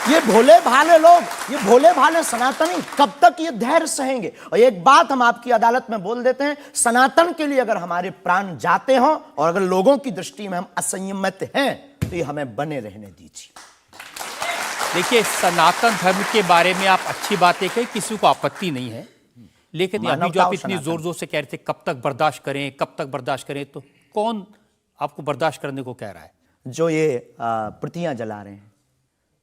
ये भोले भाले लोग, ये भोले भाले सनातनी कब तक ये धैर्य सहेंगे? और एक बात हम आपकी अदालत में बोल देते हैं, सनातन के लिए अगर हमारे प्राण जाते हों और अगर लोगों की दृष्टि में हम असंयमित हैं, तो ये हमें बने रहने दीजिए। देखिए, सनातन धर्म के बारे में आप अच्छी बातें कही, किसी को आपत्ति नहीं है। लेकिन अभी जो आप इतनी जोर जोर से कह रहे थे कब तक बर्दाश्त करें, कब तक बर्दाश्त करें, तो कौन आपको बर्दाश्त करने को कह रहा है? जो ये प्रतियां जला रहे हैं,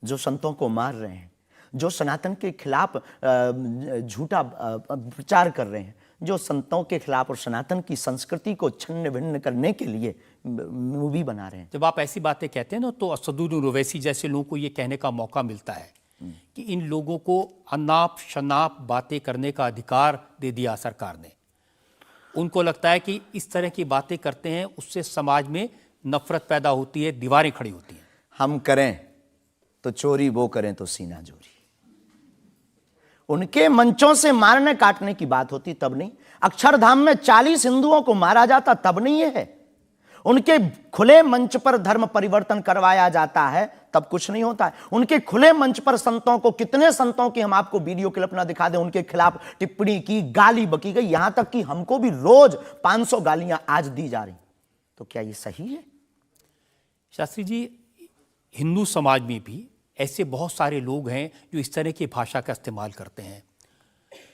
जो संतों को मार रहे हैं, जो सनातन के खिलाफ झूठा प्रचार कर रहे हैं, जो संतों के खिलाफ और सनातन की संस्कृति को छिन्न भिन्न करने के लिए मूवी बना रहे हैं। जब आप ऐसी बातें कहते हैं ना, तो असदुद्दीन ओवैसी जैसे लोगों को ये कहने का मौका मिलता है कि इन लोगों को अनाप शनाप बातें करने का अधिकार दे दिया सरकार ने। उनको लगता है कि इस तरह की बातें करते हैं उससे समाज में नफरत पैदा होती है, दीवारें खड़ी होती हैं। हम करें तो चोरी, वो करें तो सीना जोरी। उनके मंचों से मारने काटने की बात होती तब नहीं। अक्षरधाम में 40 हिंदुओं को मारा जाता तब नहीं ये है। उनके खुले मंच पर धर्म परिवर्तन करवाया जाता है तब कुछ नहीं होता है। उनके खुले मंच पर संतों को, कितने संतों की हम आपको वीडियो क्लिप ना दिखा दें, उनके खिलाफ टिप्पणी की, गाली बकी गई, यहां तक कि हमको भी रोज 500 गालियां आज दी जा रही। तो क्या ये सही है? शास्त्री जी, हिंदू समाज में भी ऐसे बहुत सारे लोग हैं जो इस तरह की भाषा का इस्तेमाल करते हैं,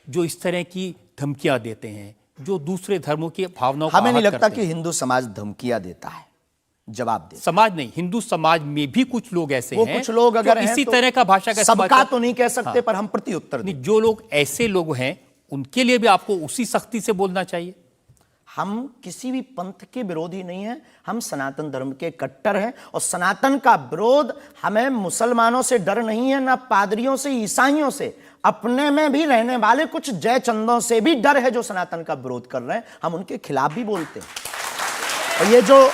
जो इस तरह की धमकियां देते हैं, जो दूसरे धर्मों की भावनाओं को हमें नहीं आहत लगता करते कि हैं। हिंदू समाज धमकियां देता है, जवाब दे। समाज नहीं, हिंदू समाज में भी कुछ लोग ऐसे वो हैं, कुछ लोग जो अगर हैं इसी तो तरह का भाषा का इस्तेमाल सबका कर- तो नहीं कह सकते, पर हम प्रति उत्तर दें। नहीं, जो लोग ऐसे लोग हैं उनके लिए भी आपको उसी सख्ती से बोलना चाहिए। हम किसी भी पंथ के विरोधी नहीं हैं, हम सनातन धर्म के कट्टर हैं और सनातन का विरोध, हमें मुसलमानों से डर नहीं है, ना पादरियों से, ईसाइयों से, अपने में भी रहने वाले कुछ जयचंदों से भी डर है जो सनातन का विरोध कर रहे हैं। हम उनके खिलाफ भी बोलते हैं। और ये जो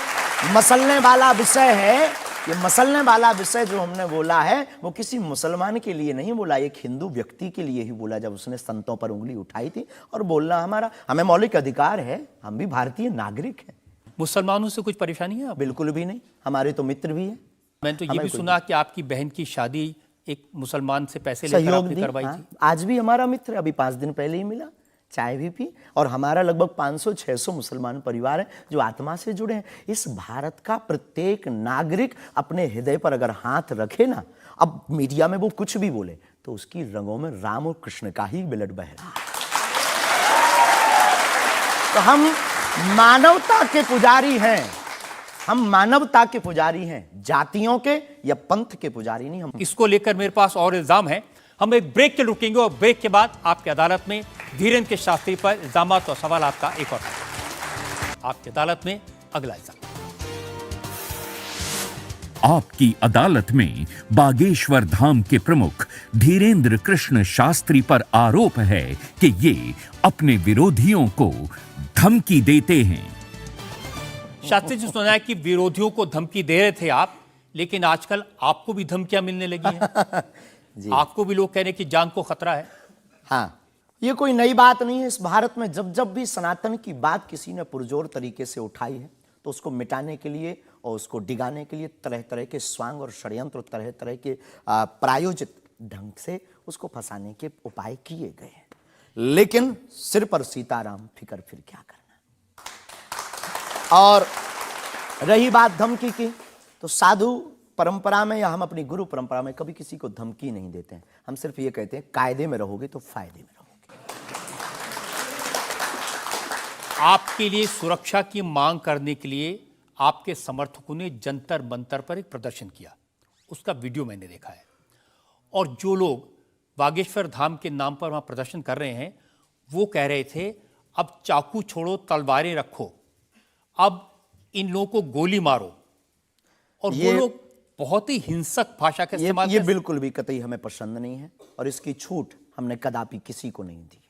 मसलने वाला विषय है, ये मसलने वाला विषय जो हमने बोला है, वो किसी मुसलमान के लिए नहीं बोला, एक हिंदू व्यक्ति के लिए ही बोला, जब उसने संतों पर उंगली उठाई थी। और बोलना हमारा, हमें मौलिक अधिकार है, हम भी भारतीय नागरिक हैं। मुसलमानों से कुछ परेशानी है आपको? बिल्कुल भी नहीं, हमारे तो मित्र भी हैं। मैंने तो ये हमें भी कोई सुना कि आपकी बहन की शादी एक मुसलमान से पैसे लेकर सहयोग आपने दी। करवाई हाँ, थी। आज भी हमारा मित्र है, अभी 5 दिन पहले ही मिला, चाय भी पी। और हमारा लगभग 500-600 मुसलमान परिवार हैं जो आत्मा से जुड़े हैं। इस भारत का प्रत्येक नागरिक अपने हृदय पर अगर हाथ रखे ना, अब मीडिया में वो कुछ भी बोले, तो उसकी रंगों में राम और कृष्ण का ही ब्लड बह रहा है। तो हम मानवता के पुजारी हैं, हम मानवता के पुजारी हैं, जातियों के या पंथ के पुजारी नहीं। हम इसको लेकर मेरे पास और इल्जाम है। हम एक ब्रेक के रुकेंगे और ब्रेक के बाद आपकी अदालत में धीरेन्द्र के शास्त्री पर इल्जामात और सवाल आपका एक और आपकी अदालत में अगला इल्जाम। आपकी अदालत में बागेश्वर धाम के प्रमुख धीरेन्द्र कृष्ण शास्त्री पर आरोप है कि ये अपने विरोधियों को धमकी देते हैं। शास्त्री जी, सुना है कि विरोधियों को धमकी दे रहे थे आप, लेकिन आजकल आपको भी धमकियां मिलने लगी हैं। आपको भी लोग कह रहे हैं कि जान को खतरा है। हाँ, ये कोई नई बात नहीं है। इस भारत में जब जब भी सनातन की बात किसी ने पुरजोर तरीके से उठाई है तो उसको मिटाने के लिए और उसको डिगाने के लिए तरह तरह के स्वांग और षड्यंत्र, तरह तरह के प्रायोजित ढंग से उसको फंसाने के उपाय किए गए हैं। लेकिन सिर पर सीताराम, फिकर फिर क्या करना। और रही बात धमकी की, तो साधु परंपरा में या हम अपनी गुरु परंपरा में कभी किसी को धमकी नहीं देते हैं। हम सिर्फ ये कहते हैं कायदे में रहोगे तो फायदे में रहोगे। आपके लिए सुरक्षा की मांग करने के लिए आपके समर्थकों ने जंतर मंतर पर एक प्रदर्शन किया, उसका वीडियो मैंने देखा है। और जो लोग बागेश्वर धाम के नाम पर वहां प्रदर्शन कर रहे हैं, वो कह रहे थे अब चाकू छोड़ो, तलवारें रखो, अब इन लोगों को गोली मारो। और वो लोग बहुत ही हिंसक भाषा का इस्तेमाल ये बिल्कुल भी कतई हमें पसंद नहीं है और इसकी छूट हमने कदापि किसी को नहीं दी है।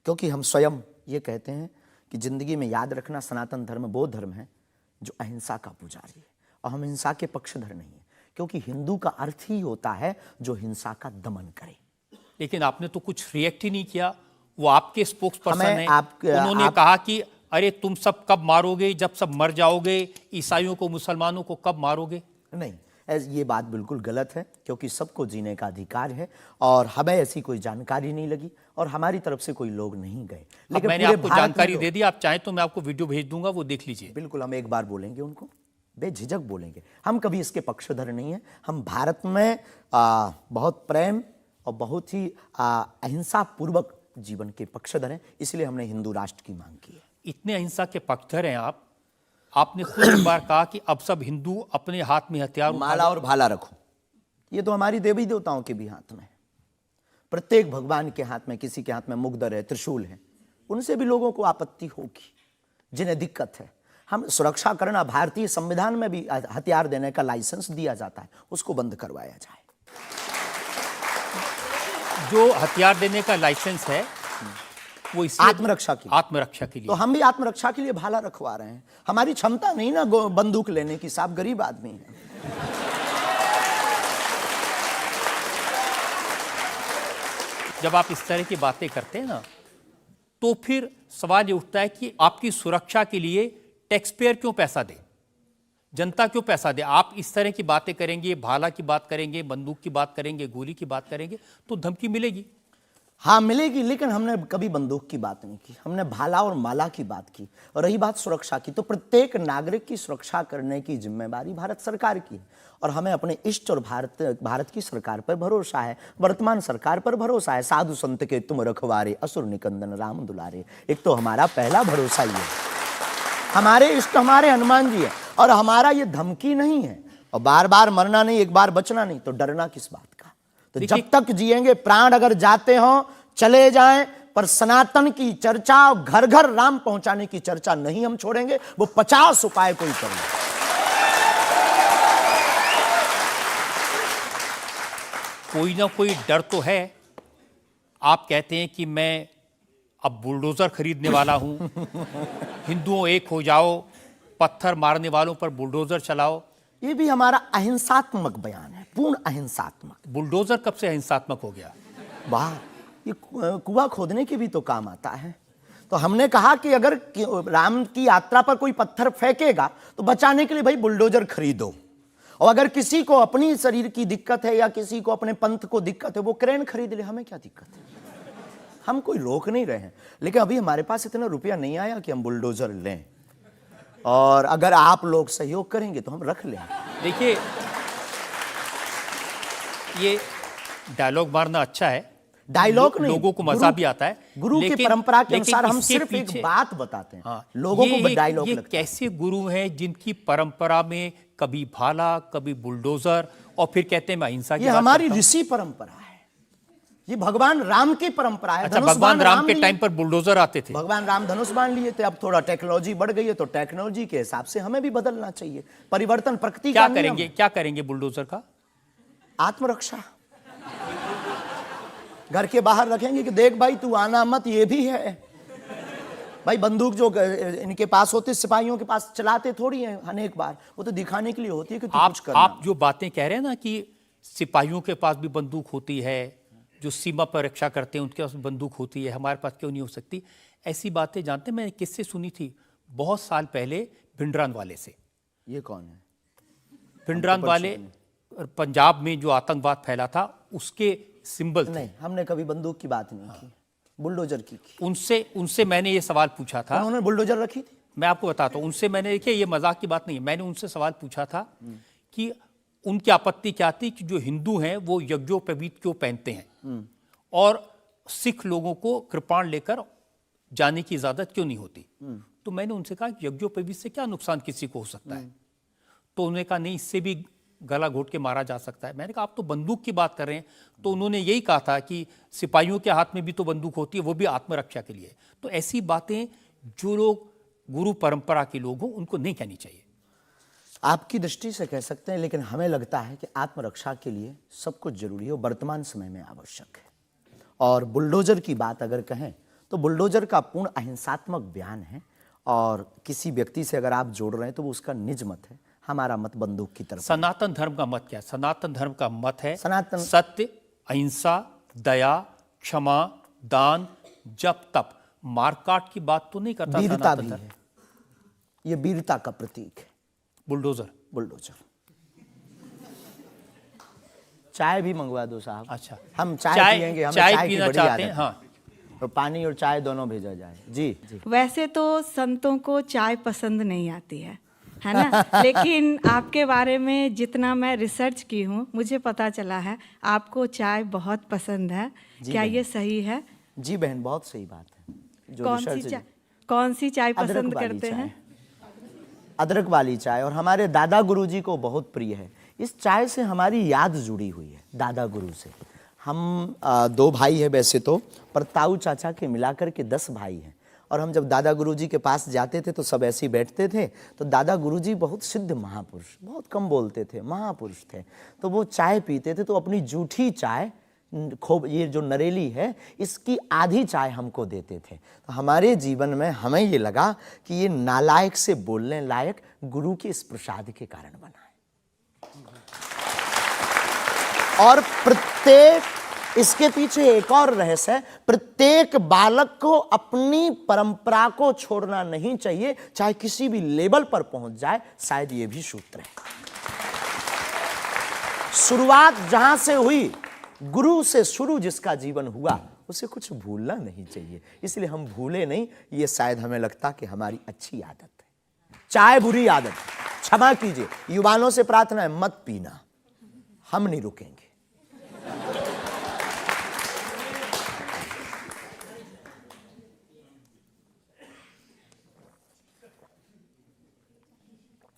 क्योंकि हम स्वयं ये कहते हैं कि जिंदगी में याद रखना, सनातन धर्म वो धर्म है जो अहिंसा का पुजारी है और हम हिंसा के पक्षधर नहीं है। क्योंकि हिंदू का अर्थ ही होता है जो हिंसा का दमन करे। लेकिन आपने तो कुछ रिएक्ट ही नहीं किया। वो आपके स्पोक्स पर्सन हैं, उन्होंने कहा कि अरे तुम सब कब मारोगे, जब सब मर जाओगे, ईसाइयों को, मुसलमानों को कब मारोगे। नहीं, ये बात बिल्कुल गलत है, क्योंकि सबको जीने का अधिकार है और हमें ऐसी कोई जानकारी नहीं लगी और हमारी तरफ से कोई लोग नहीं गए। लेकिन मैंने आपको जानकारी दे दी, आप चाहें तो मैं आपको वीडियो भेज दूंगा, वो देख लीजिए। बिल्कुल, हम एक बार बोलेंगे उनको, बेझिझक बोलेंगे। हम कभी इसके पक्षधर नहीं है। हम भारत में बहुत प्रेम और बहुत ही अहिंसा पूर्वक जीवन के पक्षधर हैं, इसलिए हमने हिंदू राष्ट्र की मांग की है। इतने अहिंसा के पक्षधर हैं आप, आपने खुद एक बार कहा कि अब सब हिंदू अपने हाथ में हथियार, माला और भाला रखो। ये तो हमारी देवी देवताओं के भी हाथ में है। प्रत्येक भगवान के हाथ में, किसी के हाथ में मुगदर है, त्रिशूल है, उनसे भी लोगों को आपत्ति होगी जिन्हें दिक्कत है। हम सुरक्षा करना, भारतीय संविधान में भी हथियार देने का लाइसेंस दिया जाता है, उसको बंद करवाया जाए। जो हथियार देने का लाइसेंस है वो आत्मरक्षा के लिए। तो हम भी आत्मरक्षा के लिए भाला रखवा रहे हैं। हमारी क्षमता नहीं ना बंदूक लेने की, साहब गरीब आदमी है। जब आप इस तरह की बातें करते हैं ना, तो फिर सवाल ये उठता है कि आपकी सुरक्षा के लिए टैक्स पेयर क्यों पैसा दे, जनता क्यों पैसा दे। आप इस तरह की बातें करेंगे, भाला की बात करेंगे, बंदूक की बात करेंगे, गोली की बात करेंगे, तो धमकी मिलेगी। हाँ मिलेगी, लेकिन हमने कभी बंदूक की बात नहीं की, हमने भाला और माला की बात की। और रही बात सुरक्षा की, तो प्रत्येक नागरिक की सुरक्षा करने की जिम्मेदारी भारत सरकार की है और हमें अपने इष्ट और भारत की सरकार पर भरोसा है, वर्तमान सरकार पर भरोसा है। साधु संत के तुम रखवारे, असुर निकंदन राम दुलारे, एक तो हमारा पहला भरोसा ही है। हमारे इष्ट हमारे हनुमान जी है और हमारा ये धमकी नहीं है। और बार बार मरना नहीं, एक बार बचना नहीं, तो डरना किस बात का। तो जब तक जिएंगे, प्राण अगर जाते हो चले जाएं, पर सनातन की चर्चा, घर घर राम पहुंचाने की चर्चा नहीं हम छोड़ेंगे। वो 50 उपाय कोई कर ले। कोई ना कोई डर तो है। आप कहते हैं कि मैं अब बुलडोजर खरीदने वाला हूं, हिंदुओं एक हो जाओ, पत्थर मारने वालों पर बुलडोजर चलाओ। ये भी हमारा अहिंसात्मक बयान है, पूर्ण अहिंसात्मक। बुलडोजर कब से अहिंसात्मक हो गया? वाह, ये कुआं खोदने के भी तो काम आता है। तो हमने कहा कि अगर राम की यात्रा पर कोई पत्थर फेंकेगा तो बचाने के लिए भाई बुलडोजर खरीदो। और अगर किसी को अपनी शरीर की दिक्कत है या किसी को अपने पंथ को दिक्कत है, वो क्रेन खरीद ले, हमें क्या दिक्कत है। हम कोई रोक नहीं रहे हैं, लेकिन अभी हमारे पास इतना रुपया नहीं आया कि हम बुलडोजर लें। और अगर आप लोग सहयोग करेंगे तो हम रख लें। देखिए, ये डायलॉग मारना अच्छा है, डायलॉग नहीं, लोगों को मजा भी आता है। गुरु की परंपरा के अनुसार हम सिर्फ एक बात बताते हैं। हाँ, लोगों को डायलॉग ये लगता है। कैसे गुरु हैं जिनकी परंपरा में कभी भाला, कभी बुलडोजर, और फिर कहते हैं मैं अहिंसा की ये बात हमारी करता हूं। ऋषि परंपरा है। ये भगवान राम की परंपरा है। अच्छा, धनुष भगवान बाण राम के लिए। टाइम पर बुलडोजर आते थे। भगवान राम धनुष बाण लिए थे। अब थोड़ा टेक्नोलॉजी बढ़ गई है तो टेक्नोलॉजी के हिसाब से हमें भी बदलना चाहिए। परिवर्तन प्रकृति क्या का नियम करेंगे, है। क्या करेंगे बुलडोजर का? आत्मरक्षा। घर के बाहर रखेंगे कि देख भाई तू आना मत, ये भी है भाई। बंदूक जो इनके पास होती, सिपाहियों के पास चलाते थोड़ी हैं अनेक बार, वो तो दिखाने के लिए होती है कि तू कुछ करना। आप जो बातें कह रहे हैं ना कि सिपाहियों के पास भी बंदूक होती है, जो सीमा पर रक्षा करते हैं उनके पास बंदूक होती है, हमारे पास क्यों नहीं हो सकती? ऐसी बातें जानते हैं, मैंने किससे सुनी थी बहुत साल पहले, भिंडरान वाले से। ये कौन है? भिंडरान वाले पंजाब में जो आतंकवाद फैला था उसके सिंबल थे। नहीं, हमने कभी बंदूक की बात नहीं की, बुलडोजर की। उनसे मैंने ये सवाल पूछा था। उन्होंने बुलडोजर रखी थी। मैं आपको बताता हूँ, उनसे मैंने, देखिए ये मजाक की बात नहीं है, मैंने उनसे सवाल पूछा था कि उनकी आपत्ति क्या थी कि जो हिंदू हैं वो यज्ञोपवीत क्यों पहनते हैं और सिख लोगों को कृपाण लेकर जाने की इजाजत क्यों नहीं होती। तो मैंने उनसे कहा कि यज्ञोपवीत से क्या नुकसान किसी को हो सकता है? तो उन्होंने कहा नहीं, इससे भी गला घोट के मारा जा सकता है। मैंने कहा आप तो बंदूक की बात कर रहे हैं। तो उन्होंने यही कहा था कि सिपाहियों के हाथ में भी तो बंदूक होती है, वो भी आत्मरक्षा के लिए। तो ऐसी बातें जो लोग गुरु परंपरा के लोग हों उनको नहीं कहनी चाहिए। आपकी दृष्टि से कह सकते हैं, लेकिन हमें लगता है कि आत्मरक्षा के लिए सब कुछ जरूरी है और वर्तमान समय में आवश्यक है। और बुलडोजर की बात अगर कहें तो बुलडोजर का पूर्ण अहिंसात्मक बयान है और किसी व्यक्ति से अगर आप जोड़ रहे हैं तो वो उसका निज मत है। हमारा मत बंदूक की तरफ। सनातन धर्म का मत क्या है? सनातन धर्म का मत है सत्य, अहिंसा, दया, क्षमा, दान, जप, तप। मारकाट की बात तो नहीं करता। वीरता भी है, ये वीरता का प्रतीक है बुलडोजर। चाय भी मंगवा दो साहब। अच्छा, हम चाय पियेंगे, हमें चाय पीना की चाहते हैं। हाँ, तो पानी और चाय दोनों भेजा जाए। जी। वैसे तो संतों को चाय पसंद नहीं आती है ना? लेकिन आपके बारे में जितना मैं रिसर्च की हूँ मुझे पता चला है आपको चाय बहुत पसंद है। क्या ये सही है? जी बहन, बहुत सही बात है। जो कौन सी चाय पसंद करते हैं? अदरक वाली चाय, और हमारे दादा गुरुजी को बहुत प्रिय है। इस चाय से हमारी याद जुड़ी हुई है दादा गुरु से। हम 2 भाई हैं वैसे तो, पर ताऊ चाचा के मिलाकर के 10 भाई हैं। और हम जब दादा गुरुजी के पास जाते थे तो सब ऐसे ही बैठते थे। तो दादा गुरुजी बहुत सिद्ध महापुरुष, बहुत कम बोलते थे, महापुरुष थे। तो वो चाय पीते थे तो अपनी जूठी चाय, खूब ये जो नरेली है, इसकी आधी चाय हमको देते थे। तो हमारे जीवन में हमें ये लगा कि ये नालायक से बोलने लायक गुरु के इस प्रसाद के कारण बना है। और प्रत्येक, इसके पीछे एक और रहस्य है, प्रत्येक बालक को अपनी परंपरा को छोड़ना नहीं चाहिए, चाहे किसी भी लेवल पर पहुंच जाए। शायद ये भी सूत्र है। शुरुआत जहां से हुई, गुरु से शुरू जिसका जीवन हुआ, उसे कुछ भूलना नहीं चाहिए। इसलिए हम भूले नहीं, ये शायद हमें लगता कि हमारी अच्छी आदत है। चाय बुरी आदत, क्षमा कीजिए। युवाओं से प्रार्थना है, मत पीना, हम नहीं रुकेंगे।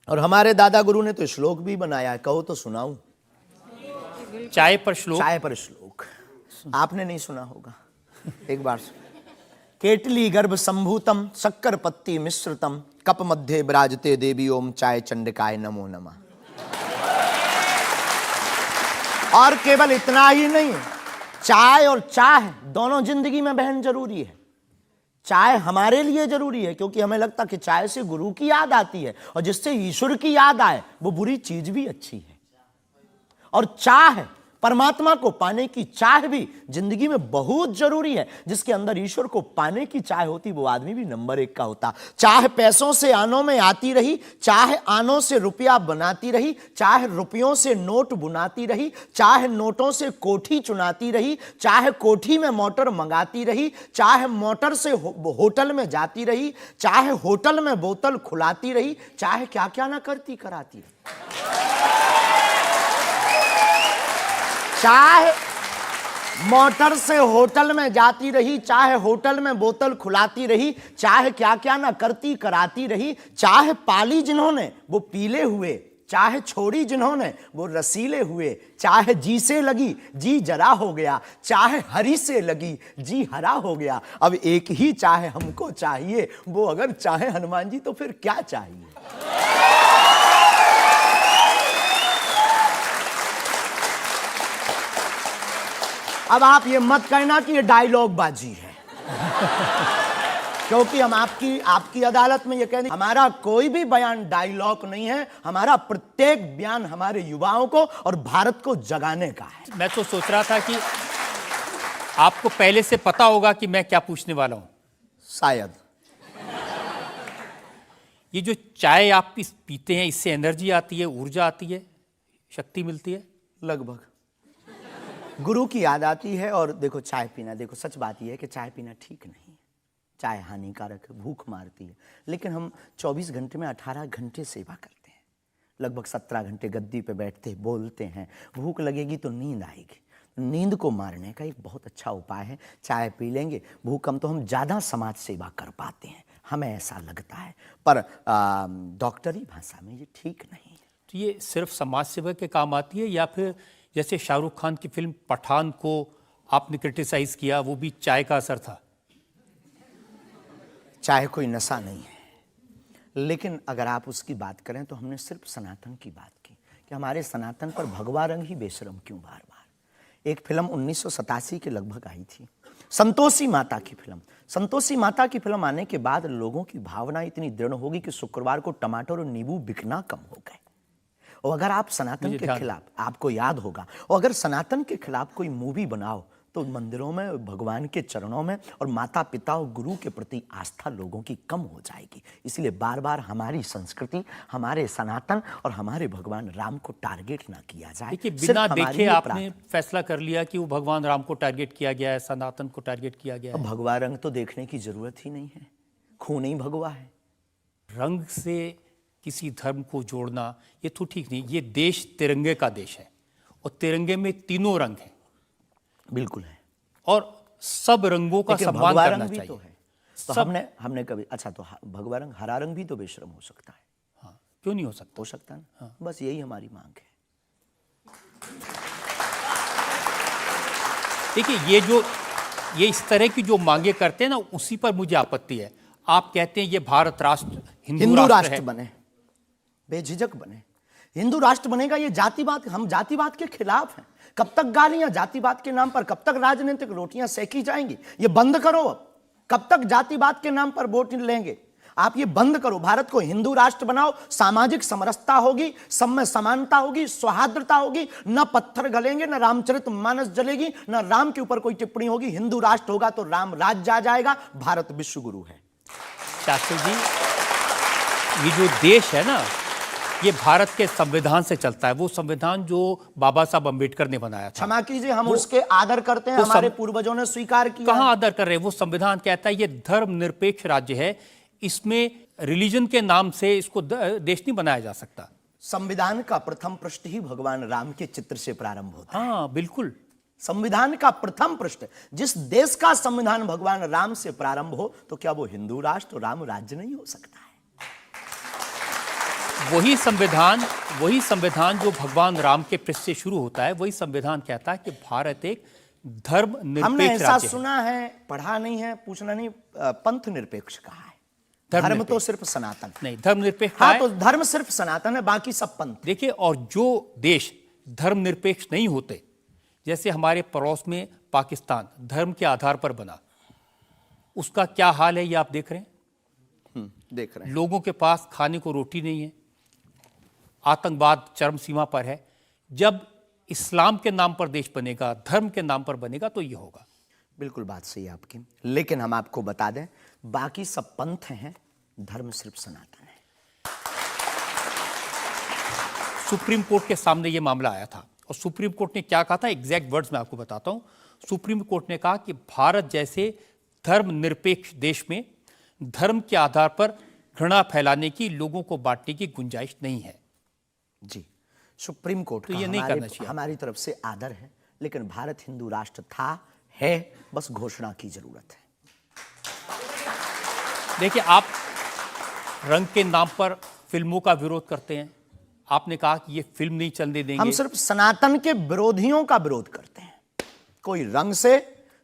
और हमारे दादा गुरु ने तो श्लोक भी बनाया है, कहो तो सुनाऊं? चाय पर श्लोक। चाय पर श्लोक आपने नहीं सुना होगा, एक बार सुन। केटली गर्भ संभूतम शक्कर पत्ती मिश्रितम कप मध्य विराजते देवी ओम चाय चंडिकाय नमो नमः। और केवल इतना ही नहीं, चाय और चाह दोनों जिंदगी में बहन जरूरी है। चाय हमारे लिए जरूरी है क्योंकि हमें लगता कि चाय से गुरु की याद आती है, और जिससे ईश्वर की याद आए वो बुरी चीज भी अच्छी है। और चाह, परमात्मा को पाने की चाह भी जिंदगी में बहुत जरूरी है। जिसके अंदर ईश्वर को पाने की चाह होती, वो आदमी भी नंबर 1 का होता। चाह पैसों से आनों में आती रही, चाह आनों से रुपया बनाती रही, चाह रुपयों से नोट बुनाती रही, चाह नोटों से कोठी चुनाती रही, चाह कोठी में मोटर मंगाती रही, चाह मोटर से होटल में जाती रही, चाहे होटल में बोतल खुलाती रही, चाहे क्या क्या ना करती कराती रही। चाहे मोटर से होटल में जाती रही, चाहे होटल में बोतल खुलाती रही, चाहे क्या क्या ना करती कराती रही, चाहे पाली जिन्होंने वो पीले हुए चाहे छोड़ी जिन्होंने वो रसीले हुए, चाहे जी से लगी जी जरा हो गया, चाहे हरी से लगी जी हरा हो गया। अब एक ही चाहे हमको चाहिए, वो अगर चाहे हनुमान जी तो फिर क्या चाहिए। अब आप ये मत कहना कि ये डायलॉग बाजी है, क्योंकि हम आपकी अदालत में ये कह दें, हमारा कोई भी बयान डायलॉग नहीं है, हमारा प्रत्येक बयान हमारे युवाओं को और भारत को जगाने का है। मैं तो सोच रहा था कि आपको पहले से पता होगा कि मैं क्या पूछने वाला हूं। शायद ये जो चाय आप पीते हैं, इससे एनर्जी आती है, ऊर्जा आती है, शक्ति मिलती है? लगभग गुरु की याद आती है। और देखो चाय पीना, देखो सच बात यह है कि चाय पीना ठीक नहीं है, चाय हानिकारक है, भूख मारती है। लेकिन हम 24 घंटे में 18 घंटे सेवा करते हैं, लगभग 17 घंटे गद्दी पे बैठते बोलते हैं। भूख लगेगी तो नींद आएगी, नींद को मारने का एक बहुत अच्छा उपाय है चाय पी लेंगे। भूख कम तो हम ज़्यादा समाज सेवा कर पाते हैं, हमें ऐसा लगता है, पर डॉक्टरी भाषा में ये ठीक नहीं है। तो ये सिर्फ समाज सेवा के काम आती है, या फिर जैसे शाहरुख खान की फिल्म पठान को आपने क्रिटिसाइज किया, वो भी चाय का असर था? चाय कोई नशा नहीं है, लेकिन अगर आप उसकी बात करें तो हमने सिर्फ सनातन की बात की कि हमारे सनातन पर भगवा रंग ही बेशरम क्यों बार बार। एक फिल्म 1987 के लगभग आई थी, संतोषी माता की फिल्म। संतोषी माता की फिल्म आने के बाद लोगों की भावना इतनी दृढ़ होगी कि शुक्रवार को टमाटर और नींबू बिकना कम हो गए। और अगर आप सनातन के खिलाफ, आपको याद होगा, और अगर सनातन के खिलाफ कोई मूवी बनाओ तो मंदिरों में, भगवान के चरणों में और माता पिता और गुरु के प्रति आस्था लोगों की कम हो जाएगी। इसलिए बार बार हमारी संस्कृति, हमारे सनातन और हमारे भगवान राम को टारगेट ना किया जाए। देखिए, बिना देखे आपने फैसला कर लिया कि वो भगवान राम को टारगेट किया गया है, सनातन को टारगेट किया गया है। भगवा रंग तो देखने की जरूरत ही नहीं है, खून ही भगवा है। रंग से किसी धर्म को जोड़ना ये तो ठीक नहीं। ये देश तिरंगे का देश है, और तिरंगे में तीनों रंग हैं। बिल्कुल है, और सब रंगों का सम्मान करना चाहिए। तो है, तो हमने कभी, अच्छा तो भगवा रंग, हरा रंग भी तो बेशरम हो सकता है। हाँ, क्यों नहीं हो सकता? हो सकता है ना। हाँ। बस यही हमारी मांग है। देखिए, ये इस तरह की जो मांगे करते हैं ना, उसी पर मुझे आपत्ति है। आप कहते हैं ये भारत राष्ट्र हिंदू राष्ट्र बने, बेझिझक बने, हिंदू राष्ट्र बनेगा। ये जातिवाद, हम जातिवाद के खिलाफ हैं। कब तक गालियां जातिवाद के नाम पर, कब तक राजनीतिक रोटियां सेकी जाएंगी? ये बंद करो अब। कब तक जातिवाद के नाम पर वोट लेंगे? आप ये बंद करो, भारत को हिंदू राष्ट्र बनाओ। सामाजिक समरसता होगी, सब में समानता होगी, सौहार्दता होगी, न पत्थर गलेंगे, न रामचरितमानस जलेगी, न राम के ऊपर कोई टिप्पणी होगी। हिंदू राष्ट्र होगा तो राम राज्य आ जाएगा। भारत विश्व गुरु है। शास्त्री जी, ये जो देश है ना, ये भारत के संविधान से चलता है। वो संविधान जो बाबा साहब अंबेडकर ने बनाया था। क्षमा कीजिए, हम उसके आदर करते हैं, हमारे पूर्वजों ने स्वीकार किया। कहां आदर कर रहे हैं? वो संविधान कहता है ये धर्मनिरपेक्ष राज्य है, इसमें रिलीजन के नाम से इसको देश नहीं बनाया जा सकता। संविधान का प्रथम पृष्ठ ही भगवान राम के चित्र से प्रारंभ होता है। हाँ, बिल्कुल। संविधान का प्रथम पृष्ठ, जिस देश का संविधान भगवान राम से प्रारंभ हो, तो क्या वो हिंदू राष्ट्र, राम राज्य नहीं हो सकता है? वही संविधान जो भगवान राम के पृष्ठ से शुरू होता है, वही संविधान कहता है कि भारत एक धर्मनिरपेक्ष हमने राज्य ऐसा है। सुना है, पढ़ा नहीं है, पूछना नहीं, पंथ निरपेक्ष कहा है। धर्म तो सिर्फ सनातन नहीं, धर्मनिरपेक्ष। हाँ, तो धर्म सिर्फ सनातन है, बाकी सब पंथ। देखिए, और जो देश धर्मनिरपेक्ष नहीं होते, जैसे हमारे पड़ोस में पाकिस्तान धर्म के आधार पर बना, उसका क्या हाल है ये आप देख रहे हैं। देख रहे हैं, लोगों के पास खाने को रोटी नहीं है, आतंकवाद चरम सीमा पर है। जब इस्लाम के नाम पर देश बनेगा, धर्म के नाम पर बनेगा, तो ये होगा। बिल्कुल बात सही है आपकी, लेकिन हम आपको बता दें, बाकी सब पंथ हैं, धर्म सिर्फ सनातन है। सुप्रीम कोर्ट के सामने ये मामला आया था, और सुप्रीम कोर्ट ने क्या कहा था, एग्जैक्ट वर्ड्स मैं आपको बताता हूं। सुप्रीम कोर्ट ने कहा कि भारत जैसे धर्मनिरपेक्ष देश में धर्म के आधार पर घृणा फैलाने की, लोगों को बांटने की गुंजाइश नहीं है। जी, सुप्रीम कोर्ट तो का ये नहीं करना चाहिए। हमारी तरफ से आदर है, लेकिन भारत हिंदू राष्ट्र था, है, बस घोषणा की जरूरत है। देखिए, आप रंग के नाम पर फिल्मों का विरोध करते हैं, आपने कहा कि ये फिल्म नहीं चलने देंगे। हम सिर्फ सनातन के विरोधियों का विरोध करते हैं, कोई रंग से,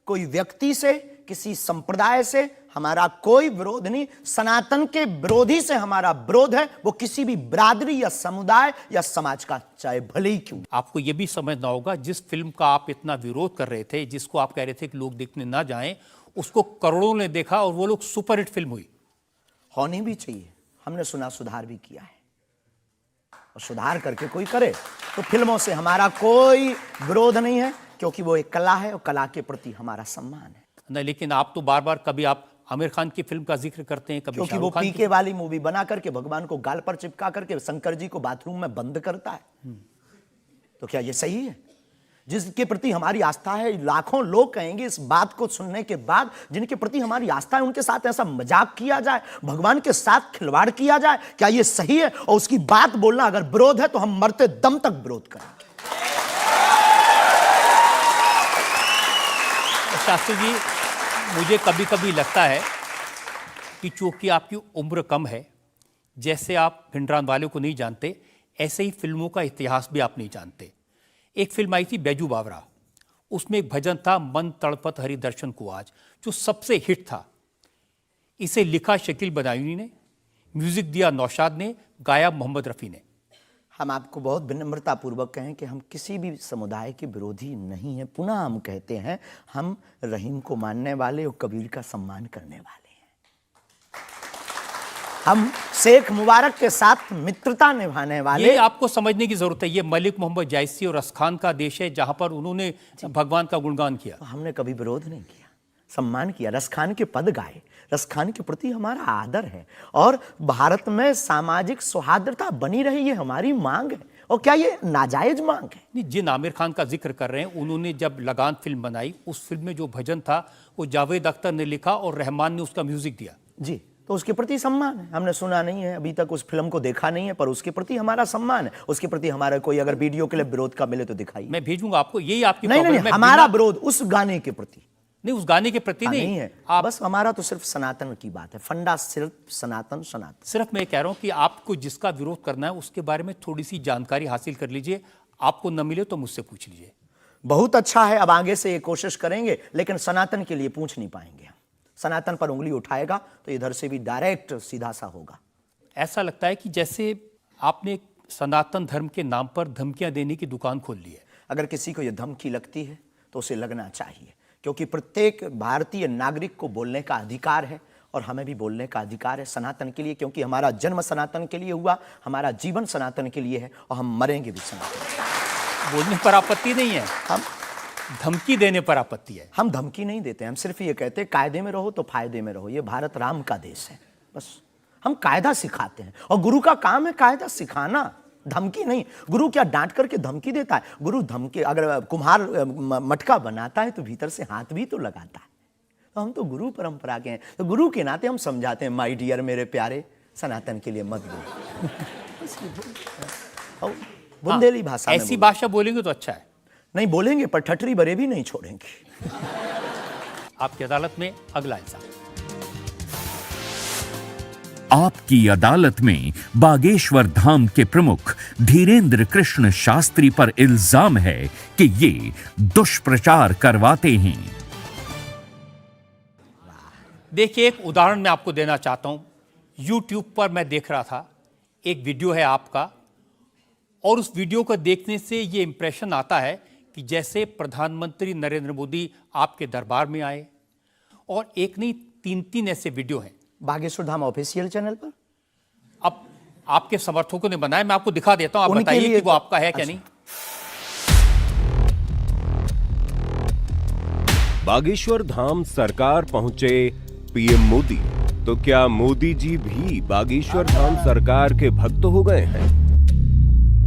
कोई व्यक्ति से, किसी संप्रदाय से हमारा कोई विरोध नहीं। सनातन के विरोधी से हमारा विरोध है, वो किसी भी बिरादरी या समुदाय या समाज का, चाहे भले ही क्यों। आपको ये भी समझना होगा, जिस फिल्म का आप इतना विरोध कर रहे थे, जिसको आप कह रहे थे कि लोग देखने ना जाएं, उसको करोड़ों ने देखा और वो लोग सुपरहिट फिल्म हुई। होनी भी चाहिए। हमने सुना सुधार भी किया है, और सुधार करके कोई करे तो फिल्मों से हमारा कोई विरोध नहीं है, क्योंकि वो एक कला है और कला के प्रति हमारा सम्मान है। नहीं, लेकिन आप तो बार बार, कभी आप आमिर खान की फिल्म का जिक्र करते हैं, कभी क्योंकि वो शाहरुख खान पीके वाली मूवी बना करके भगवान को गाल पर चिपका करके शंकर जी को बाथरूम में बंद करता है। तो क्या ये सही है? जिसके प्रति हमारी आस्था है, लाखों लोग कहेंगे इस बात को सुनने के बाद, जिनके प्रति हमारी आस्था है उनके साथ ऐसा मजाक किया जाए, भगवान के साथ खिलवाड़ किया जाए, क्या ये सही है? और उसकी बात बोलना अगर विरोध है तो हम मरते दम तक विरोध करेंगे। शास्त्री जी, मुझे कभी कभी लगता है कि चूंकि आपकी उम्र कम है, जैसे आप भिंडरान वाले को नहीं जानते, ऐसे ही फिल्मों का इतिहास भी आप नहीं जानते। एक फिल्म आई थी बैजू बावरा, उसमें एक भजन था, मन तड़पत हरि दर्शन को आज, जो सबसे हिट था। इसे लिखा शकील बदायूनी ने, म्यूजिक दिया नौशाद ने, गाया मोहम्मद रफ़ी ने। हम आपको बहुत विनम्रता पूर्वक कहें कि हम किसी भी समुदाय के विरोधी नहीं हैं। पुनः हम कहते हैं, हम रहीम को मानने वाले और कबीर का सम्मान करने वाले हैं। हम शेख मुबारक के साथ मित्रता निभाने वाले। ये आपको समझने की जरूरत है, ये मलिक मोहम्मद जायसी और रसखान का देश है, जहां पर उन्होंने भगवान का गुणगान किया। तो हमने कभी विरोध नहीं किया, सम्मान किया, रसखान के पद गाए, रसखान के प्रति हमारा आदर है, और भारत में सामाजिक सौहार्दता बनी रही, ये हमारी मांग है। और क्या ये नाजायज मांग है? नहीं, जिन आमिर खान का जिक्र कर रहे हैं, उन्होंने जब लगान फिल्म बनाई, उस फिल्म में जो भजन था वो जावेद अख्तर ने लिखा और रहमान ने उसका म्यूजिक दिया। जी, तो उसके प्रति सम्मान है। हमने सुना नहीं है, अभी तक उस फिल्म को देखा नहीं है, पर उसके प्रति हमारा सम्मान है। उसके प्रति हमारा कोई अगर वीडियो के लिए विरोध का मिले तो दिखाइए। मैं भेजूंगा आपको, यही आपकी नहीं, प्रॉब्लम है। हमारा विरोध उस गाने के प्रति नहीं, उस गाने के प्रति नहीं है। आप बस हमारा तो सिर्फ सनातन की बात है, फंडा सिर्फ सनातन सनातन। सिर्फ मैं कह रहा हूं कि आपको जिसका विरोध करना है उसके बारे में थोड़ी सी जानकारी हासिल कर लीजिए। आपको न मिले तो मुझसे पूछ लीजिए। बहुत अच्छा है, अब आगे से ये कोशिश करेंगे, लेकिन सनातन के लिए पूछ नहीं पाएंगे हम। सनातन पर उंगली उठाएगा तो इधर से भी डायरेक्ट सीधा सा होगा। ऐसा लगता है कि जैसे आपने सनातन धर्म के नाम पर धमकियां देने की दुकान खोल ली है। अगर किसी को यह धमकी लगती है तो उसे लगना चाहिए, क्योंकि प्रत्येक भारतीय नागरिक को बोलने का अधिकार है, और हमें भी बोलने का अधिकार है सनातन के लिए, क्योंकि हमारा जन्म सनातन के लिए हुआ, हमारा जीवन सनातन के लिए है, और हम मरेंगे भी सनातन। बोलने पर आपत्ति नहीं है, हम धमकी देने पर आपत्ति है। हम धमकी नहीं देते, हम सिर्फ ये कहते हैं कायदे में रहो तो फायदे में रहो। ये भारत राम का देश है, बस हम कायदा सिखाते हैं, और गुरु का काम है कायदा सिखाना, धमकी नहीं। गुरु क्या डांट करके धमकी देता है? गुरु धमकी, अगर कुम्हार मटका बनाता है तो भीतर से हाथ भी तो लगाता है। तो हम तो गुरु परंपरा के हैं, तो गुरु के नाते हम समझाते हैं, माय डियर, मेरे प्यारे, सनातन के लिए मत बोलो। बुंदेली भाषा में ऐसी भाषा बोलेंगे तो अच्छा है। नहीं बोलेंगे, पर ठटरी बरे भी नहीं छोड़ेंगे। आपकी अदालत में अगला इंसान। आपकी अदालत में बागेश्वर धाम के प्रमुख धीरेन्द्र कृष्ण शास्त्री पर इल्जाम है कि ये दुष्प्रचार करवाते हैं। देखिए, एक उदाहरण मैं आपको देना चाहता हूं। YouTube पर मैं देख रहा था, एक वीडियो है आपका, और उस वीडियो को देखने से ये इंप्रेशन आता है कि जैसे प्रधानमंत्री नरेंद्र मोदी आपके दरबार में आए, और एक नहीं 3 ऐसे वीडियो हैं बागेश्वर धाम ऑफिशियल चैनल पर। अब आपके समर्थकों ने बनाया, मैं आपको दिखा देता हूं, आप उनके बताइए लिए कि वो आपका है क्या अच्छा। नहीं। बागेश्वर धाम सरकार पहुंचे पीएम मोदी, तो क्या मोदी जी भी बागेश्वर धाम सरकार के भक्त हो गए हैं?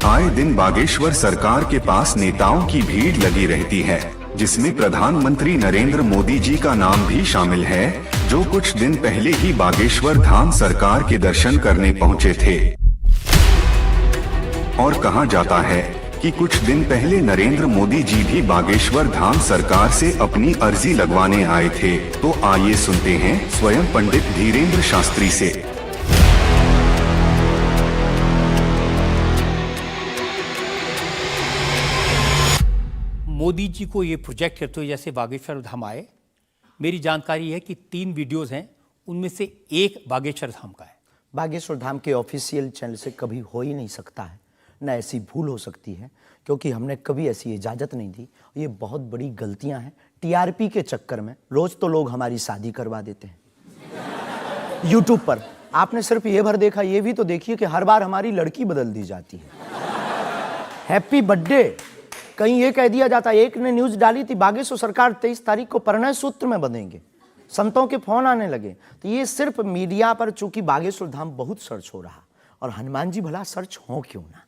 आए दिन बागेश्वर सरकार के पास नेताओं की भीड़ लगी रहती है, जिसमें प्रधानमंत्री नरेंद्र मोदी जी का नाम भी शामिल है, जो कुछ दिन पहले ही बागेश्वर धाम सरकार के दर्शन करने पहुंचे थे। और कहा जाता है कि कुछ दिन पहले नरेंद्र मोदी जी भी बागेश्वर धाम सरकार से अपनी अर्जी लगवाने आए थे। तो आइए सुनते हैं स्वयं पंडित धीरेन्द्र शास्त्री से। मोदी जी को ये प्रोजेक्ट करते हुए जैसे बागेश्वर धाम आए, मेरी जानकारी है कि 3 वीडियोस हैं, उनमें से एक बागेश्वर धाम का है। बागेश्वर धाम के ऑफिशियल चैनल से कभी हो ही नहीं सकता है, न ऐसी भूल हो सकती है, क्योंकि हमने कभी ऐसी इजाज़त नहीं दी। ये बहुत बड़ी गलतियां हैं। टीआरपी के चक्कर में रोज़ तो लोग हमारी शादी करवा देते हैं यूट्यूब पर। आपने सिर्फ ये भर देखा, ये भी तो देखिए कि हर बार हमारी लड़की बदल दी जाती है। हैप्पी बर्थडे कहीं ये कह दिया जाता है। एक ने न्यूज़ डाली थी, बागेश्वर सरकार 23 तारीख को परिणय सूत्र में बंधेंगे। संतों के फोन आने लगे। तो ये सिर्फ मीडिया पर, चूंकि बागेश्वर धाम बहुत सर्च हो रहा, और हनुमान जी भला सर्च हो क्यों ना।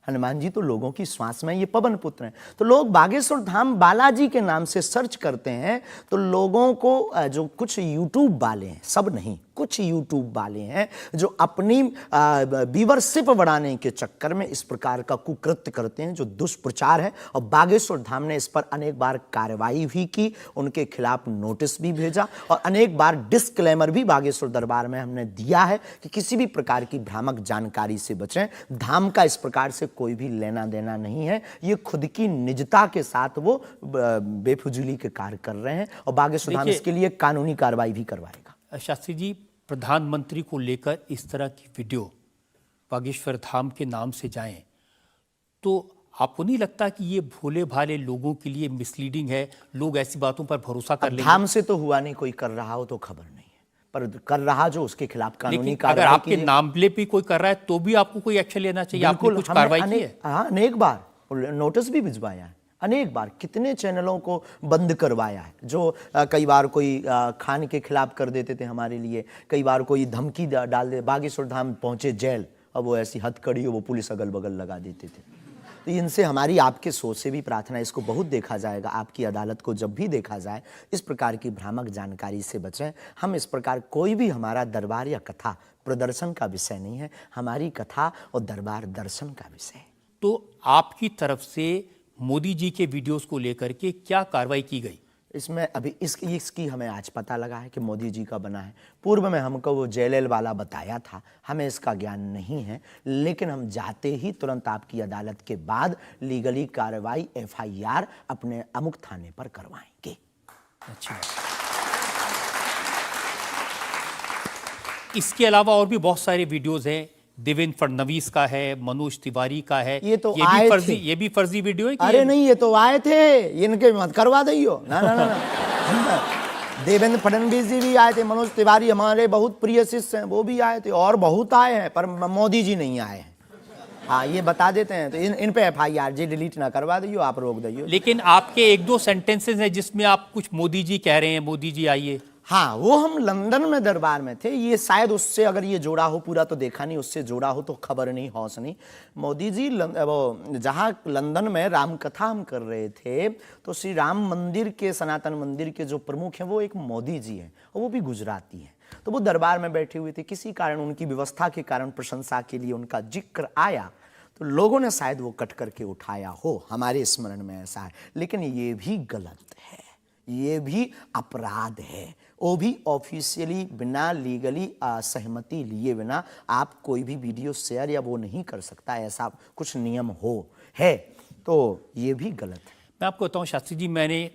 हनुमान जी तो लोगों की श्वास में, ये पवन पुत्र हैं। तो लोग बागेश्वर धाम बालाजी के नाम से सर्च करते हैं, तो लोगों को जो कुछ यूट्यूब वाले हैं, सब नहीं, कुछ यूट्यूब वाले हैं जो अपनी व्यूअरशिप बढ़ाने के चक्कर में इस प्रकार का कुकृत्य करते हैं, जो दुष्प्रचार है। और बागेश्वर धाम ने इस पर अनेक बार कार्रवाई भी की, उनके खिलाफ नोटिस भी भेजा, और अनेक बार डिस्क्लेमर भी बागेश्वर दरबार में हमने दिया है कि किसी भी प्रकार की भ्रामक जानकारी से बचें। धाम का इस प्रकार से कोई भी लेना देना नहीं है। ये खुद की निजता के साथ वो बेफुजूली के कार्य कर रहे हैं, और बागेश्वर धाम इसके लिए कानूनी कार्रवाई भी करवाएगा। शास्त्री जी, प्रधानमंत्री को लेकर इस तरह की वीडियो बागेश्वर धाम के नाम से जाएं, तो आपको नहीं लगता कि ये भोले भाले लोगों के लिए मिसलीडिंग है? लोग ऐसी बातों पर भरोसा कर लेंगे। धाम से तो हुआ नहीं, कोई कर रहा हो तो खबर नहीं है, पर कर रहा जो, उसके खिलाफ कानूनी कार्रवाई। अगर आपके नाम पे कोई कर रहा है तो भी आपको कोई एक्शन लेना चाहिए। आपने कुछ कार्रवाई की है? हाँ, अनेक बार नोटिस भी भिजवाया है, अनेक बार कितने चैनलों को बंद करवाया है। जो कई बार कोई खान के खिलाफ कर देते थे हमारे लिए, कई बार कोई धमकी डाल दे, बागेश्वर धाम पहुंचे जेल, अब वो ऐसी हथकड़ी हो, वो पुलिस अगल बगल लगा देते थे। तो इनसे हमारी आपके सोच से भी प्रार्थना है, इसको बहुत देखा जाएगा, आपकी अदालत को जब भी देखा जाए, इस प्रकार की भ्रामक जानकारी से बचें। हम इस प्रकार, कोई भी हमारा दरबार या कथा प्रदर्शन का विषय नहीं है, हमारी कथा और दरबार दर्शन का विषय है। तो आपकी तरफ से मोदी जी के वीडियोस को लेकर के क्या कार्रवाई की गई? इसमें अभी इसकी हमें आज पता लगा है कि मोदी जी का बना है। पूर्व में हमको वो जेएलएल वाला बताया था, हमें इसका ज्ञान नहीं है, लेकिन हम जाते ही तुरंत आपकी अदालत के बाद लीगली कार्रवाई FIR अपने अमुक थाने पर करवाएंगे। अच्छा, इसके अलावा और भी बहुत सारे वीडियोस हैं। देवेंद्र फडणवीस का है, मनोज तिवारी का है। ये तो आए थे। ये भी फर्जी वीडियो है कि अरे नहीं, ये तो आए थे, इनके मत करवा दियो ना ना ना, ना। देवेंद्र फडणवीस जी भी आए थे, मनोज तिवारी हमारे बहुत प्रिय शिष्य हैं, वो भी आए थे, और बहुत आए हैं, पर मोदी जी नहीं आए हैं। हाँ, ये बता देते हैं, तो इन पे FIR जी डिलीट ना करवा दियो, आप रोक दियो। लेकिन आपके 1-2 सेंटेंसेस हैं जिसमें आप कुछ मोदी जी कह रहे हैं, मोदी जी आइए। हाँ, वो हम लंदन में दरबार में थे, ये शायद उससे अगर ये जोड़ा हो, पूरा तो देखा नहीं, उससे जोड़ा हो तो खबर नहीं, हौस नहीं। मोदी जी वो जहाँ लंदन में रामकथा हम कर रहे थे, तो श्री राम मंदिर के, सनातन मंदिर के जो प्रमुख हैं वो एक मोदी जी हैं, और वो भी गुजराती हैं। तो वो दरबार में बैठे हुए थे, किसी कारण उनकी व्यवस्था के कारण प्रशंसा के लिए उनका जिक्र आया, तो लोगों ने शायद वो कट करके उठाया हो, हमारे स्मरण में ऐसा है। लेकिन ये भी गलत है, ये भी अपराध है। वो भी ऑफिशियली, बिना लीगली सहमति लिए बिना आप कोई भी वीडियो शेयर या वो नहीं कर सकता, ऐसा कुछ नियम है, तो ये भी गलत है। मैं आपको बताऊं शास्त्री जी, मैंने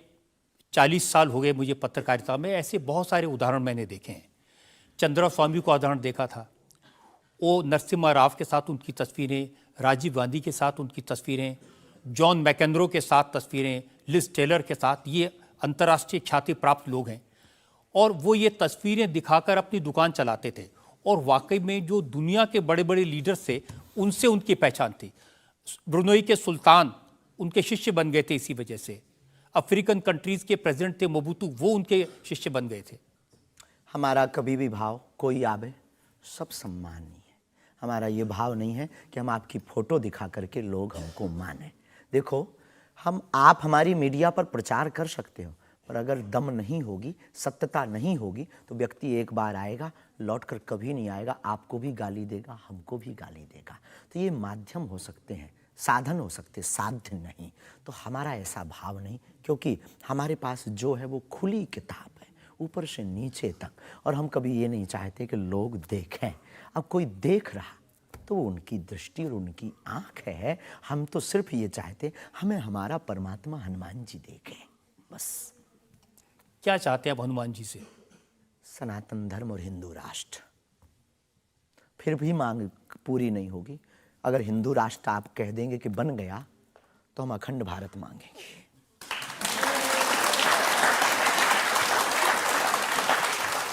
40 साल हो गए मुझे पत्रकारिता में, ऐसे बहुत सारे उदाहरण मैंने देखे हैं। चंद्रा स्वामी को उदाहरण देखा था, वो नरसिम्हा राव के साथ उनकी तस्वीरें, राजीव गांधी के साथ उनकी तस्वीरें, जॉन मैकेंद्रो के साथ तस्वीरें, लिज टेलर के साथ, ये अंतर्राष्ट्रीय ख्याति प्राप्त लोग हैं, और वो ये तस्वीरें दिखाकर अपनी दुकान चलाते थे, और वाकई में जो दुनिया के बड़े बड़े लीडर्स थे उनसे उनकी पहचान थी। ब्रुनई के सुल्तान उनके शिष्य बन गए थे इसी वजह से। अफ्रीकन कंट्रीज़ के प्रेसिडेंट थे मोबुतू, वो उनके शिष्य बन गए थे। हमारा कभी भी भाव, कोई आवे सब सम्मानीय है। हमारा ये भाव नहीं है कि हम आपकी फ़ोटो दिखा करके लोग हमको माने। देखो, आप हमारी मीडिया पर प्रचार कर सकते हो, पर अगर दम नहीं होगी, सत्यता नहीं होगी, तो व्यक्ति एक बार आएगा, लौटकर कभी नहीं आएगा, आपको भी गाली देगा, हमको भी गाली देगा। तो ये माध्यम हो सकते हैं, साधन हो सकते, साध्य नहीं। तो हमारा ऐसा भाव नहीं, क्योंकि हमारे पास जो है वो खुली किताब है, ऊपर से नीचे तक, और हम कभी ये नहीं चाहते कि लोग देखें। अब कोई देख रहा तो वो उनकी दृष्टि और उनकी आंख है। हम तो सिर्फ ये चाहते हमें हमारा परमात्मा हनुमान जी देखे, बस। क्या चाहते हैं आप हनुमान जी से? सनातन धर्म और हिंदू राष्ट्र। फिर भी मांग पूरी नहीं होगी। अगर हिंदू राष्ट्र आप कह देंगे कि बन गया तो हम अखंड भारत मांगेंगे।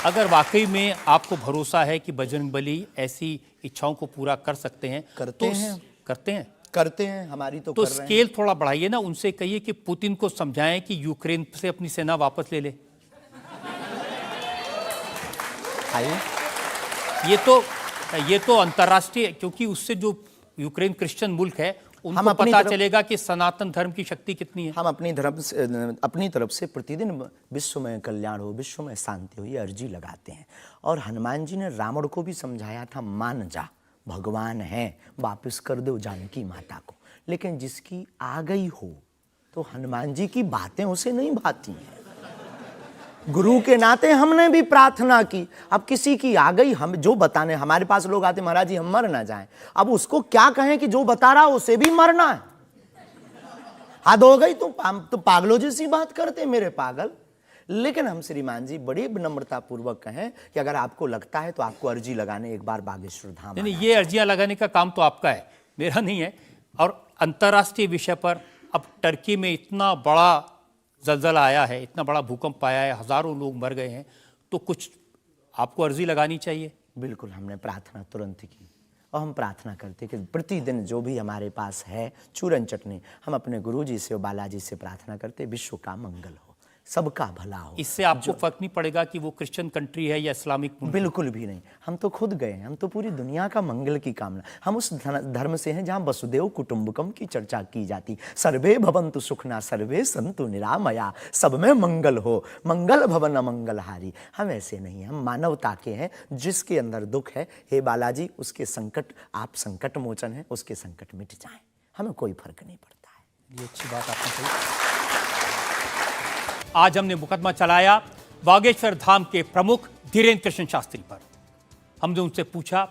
अगर वाकई में आपको भरोसा है कि बजरंगबली ऐसी इच्छाओं को पूरा कर सकते हैं, करते हैं, हमारी तो कर रहे हैं। स्केल थोड़ा बढ़ाइए ना, उनसे कहिए कि पुतिन को समझाएं कि यूक्रेन से अपनी सेना वापस ले ले। ये तो अंतर्राष्ट्रीय, क्योंकि उससे जो यूक्रेन क्रिश्चियन मुल्क है उनको पता चलेगा कि सनातन धर्म की शक्ति कितनी है। हम अपनी तरफ से प्रतिदिन विश्व में कल्याण हो, विश्व में शांति हो, ये अर्जी लगाते हैं। और हनुमान जी ने रावण को भी समझाया था, मान जा, भगवान है, वापस कर दो जानकी माता को। लेकिन जिसकी आ गई हो तो हनुमान जी की बातें उसे नहीं भाती हैं। गुरु के नाते हमने भी प्रार्थना की। अब किसी की आ गई, हम जो बताने, हमारे पास लोग आते, महाराज जी हम मर ना जाएं। अब उसको क्या कहें कि जो बता रहा उसे भी मरना है। हद हो गई, तो पागलों जैसी बात करते मेरे पागल। लेकिन हम श्रीमान जी बड़ी विनम्रता पूर्वक कहें कि अगर आपको लगता है तो आपको अर्जी लगाने एक बार बागेश्वर धाम। नहीं, ये अर्जियां लगाने का काम तो आपका है, मेरा नहीं है। और अंतर्राष्ट्रीय विषय पर अब टर्की में इतना बड़ा जलजला आया है, इतना बड़ा भूकंप आया है, हजारों लोग मर गए हैं, तो कुछ आपको अर्जी लगानी चाहिए। बिल्कुल, हमने प्रार्थना तुरंत की और हम प्रार्थना करते कि प्रतिदिन जो भी हमारे पास है चूरन चटनी, हम अपने गुरुजी से और बालाजी से प्रार्थना करते विश्व का मंगल हो, सबका भला हो। इससे आपको फर्क नहीं पड़ेगा कि वो क्रिश्चियन कंट्री है या इस्लामिक? बिल्कुल भी नहीं। हम तो खुद गए हैं, हम तो पूरी दुनिया का मंगल की कामना। हम उस धर्म से हैं जहां वसुदेव कुटुंबकम की चर्चा की जाती। सर्वे भवन्तु सुखना सर्वे सन्तु निरामया, सब में मंगल हो, मंगल भवन अमंगलहारी। हम ऐसे नहीं हैं, हम मानवता के हैं। जिसके अंदर दुख है, हे बालाजी उसके संकट, आप संकट मोचन हैं, उसके संकट मिट जाएं, हमें कोई फर्क नहीं पड़ता है। ये अच्छी बात आपने कही। आज हमने मुकदमा चलाया बागेश्वर धाम के प्रमुख धीरेन्द्र कृष्ण शास्त्री पर। हमने उनसे पूछा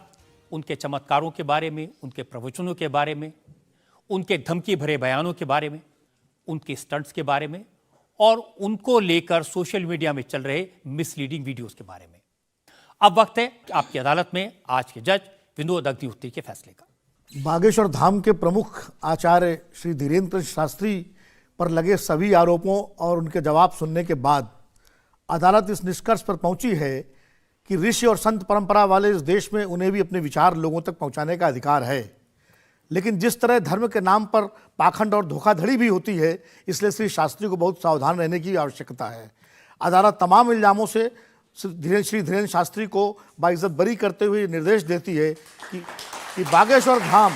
उनके चमत्कारों के बारे में, उनके प्रवचनों के बारे में, उनके धमकी भरे बयानों के बारे में, उनके स्टंट्स के बारे में और उनको लेकर सोशल मीडिया में चल रहे मिसलीडिंग वीडियोस के बारे में। अब वक्त है आपकी अदालत में आज के जज विनोद अग्निहोत्री के फैसले का। बागेश्वर धाम के प्रमुख आचार्य श्री धीरेन्द्र कृष्ण शास्त्री पर लगे सभी आरोपों और उनके जवाब सुनने के बाद अदालत इस निष्कर्ष पर पहुंची है कि ऋषि और संत परंपरा वाले इस देश में उन्हें भी अपने विचार लोगों तक पहुंचाने का अधिकार है। लेकिन जिस तरह धर्म के नाम पर पाखंड और धोखाधड़ी भी होती है, इसलिए श्री शास्त्री को बहुत सावधान रहने की आवश्यकता है। अदालत तमाम इल्जामों से श्री धीरेन्द्र शास्त्री को बाइज्जत बरी करते हुए निर्देश देती है कि बागेश्वर धाम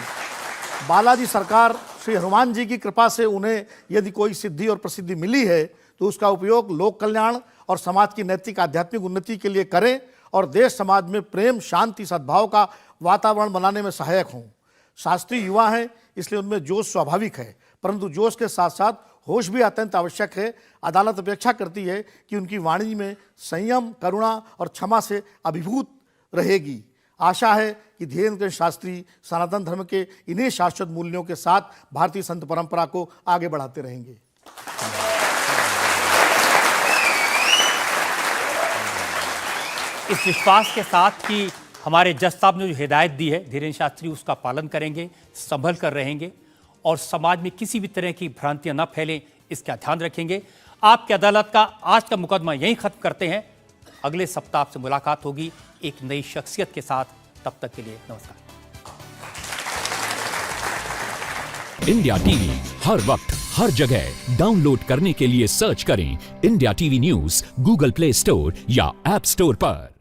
बालाजी सरकार श्री हनुमान जी की कृपा से उन्हें यदि कोई सिद्धि और प्रसिद्धि मिली है तो उसका उपयोग लोक कल्याण और समाज की नैतिक आध्यात्मिक उन्नति के लिए करें और देश समाज में प्रेम, शांति, सद्भाव का वातावरण बनाने में सहायक हों। शास्त्री युवा हैं, इसलिए उनमें जोश स्वाभाविक है, परंतु जोश के साथ साथ होश भी अत्यंत आवश्यक है। अदालत अपेक्षा करती है कि उनकी वाणी में संयम, करुणा और क्षमा से अभिभूत रहेगी। आशा है कि धीरेन्द्र कृष्ण शास्त्री सनातन धर्म के इन्हीं शाश्वत मूल्यों के साथ भारतीय संत परंपरा को आगे बढ़ाते रहेंगे। इस विश्वास के साथ कि हमारे जज साहब ने जो हिदायत दी है धीरेन्द्र शास्त्री उसका पालन करेंगे, संभल कर रहेंगे और समाज में किसी भी तरह की भ्रांतियां न फैलें, इसका ध्यान रखेंगे। आपकी अदालत का आज का मुकदमा यहीं खत्म करते हैं। अगले सप्ताह आपसे मुलाकात होगी एक नई शख्सियत के साथ। तब तक के लिए नमस्कार। इंडिया टीवी हर वक्त हर जगह डाउनलोड करने के लिए सर्च करें India TV news Google play store या ऐप स्टोर पर।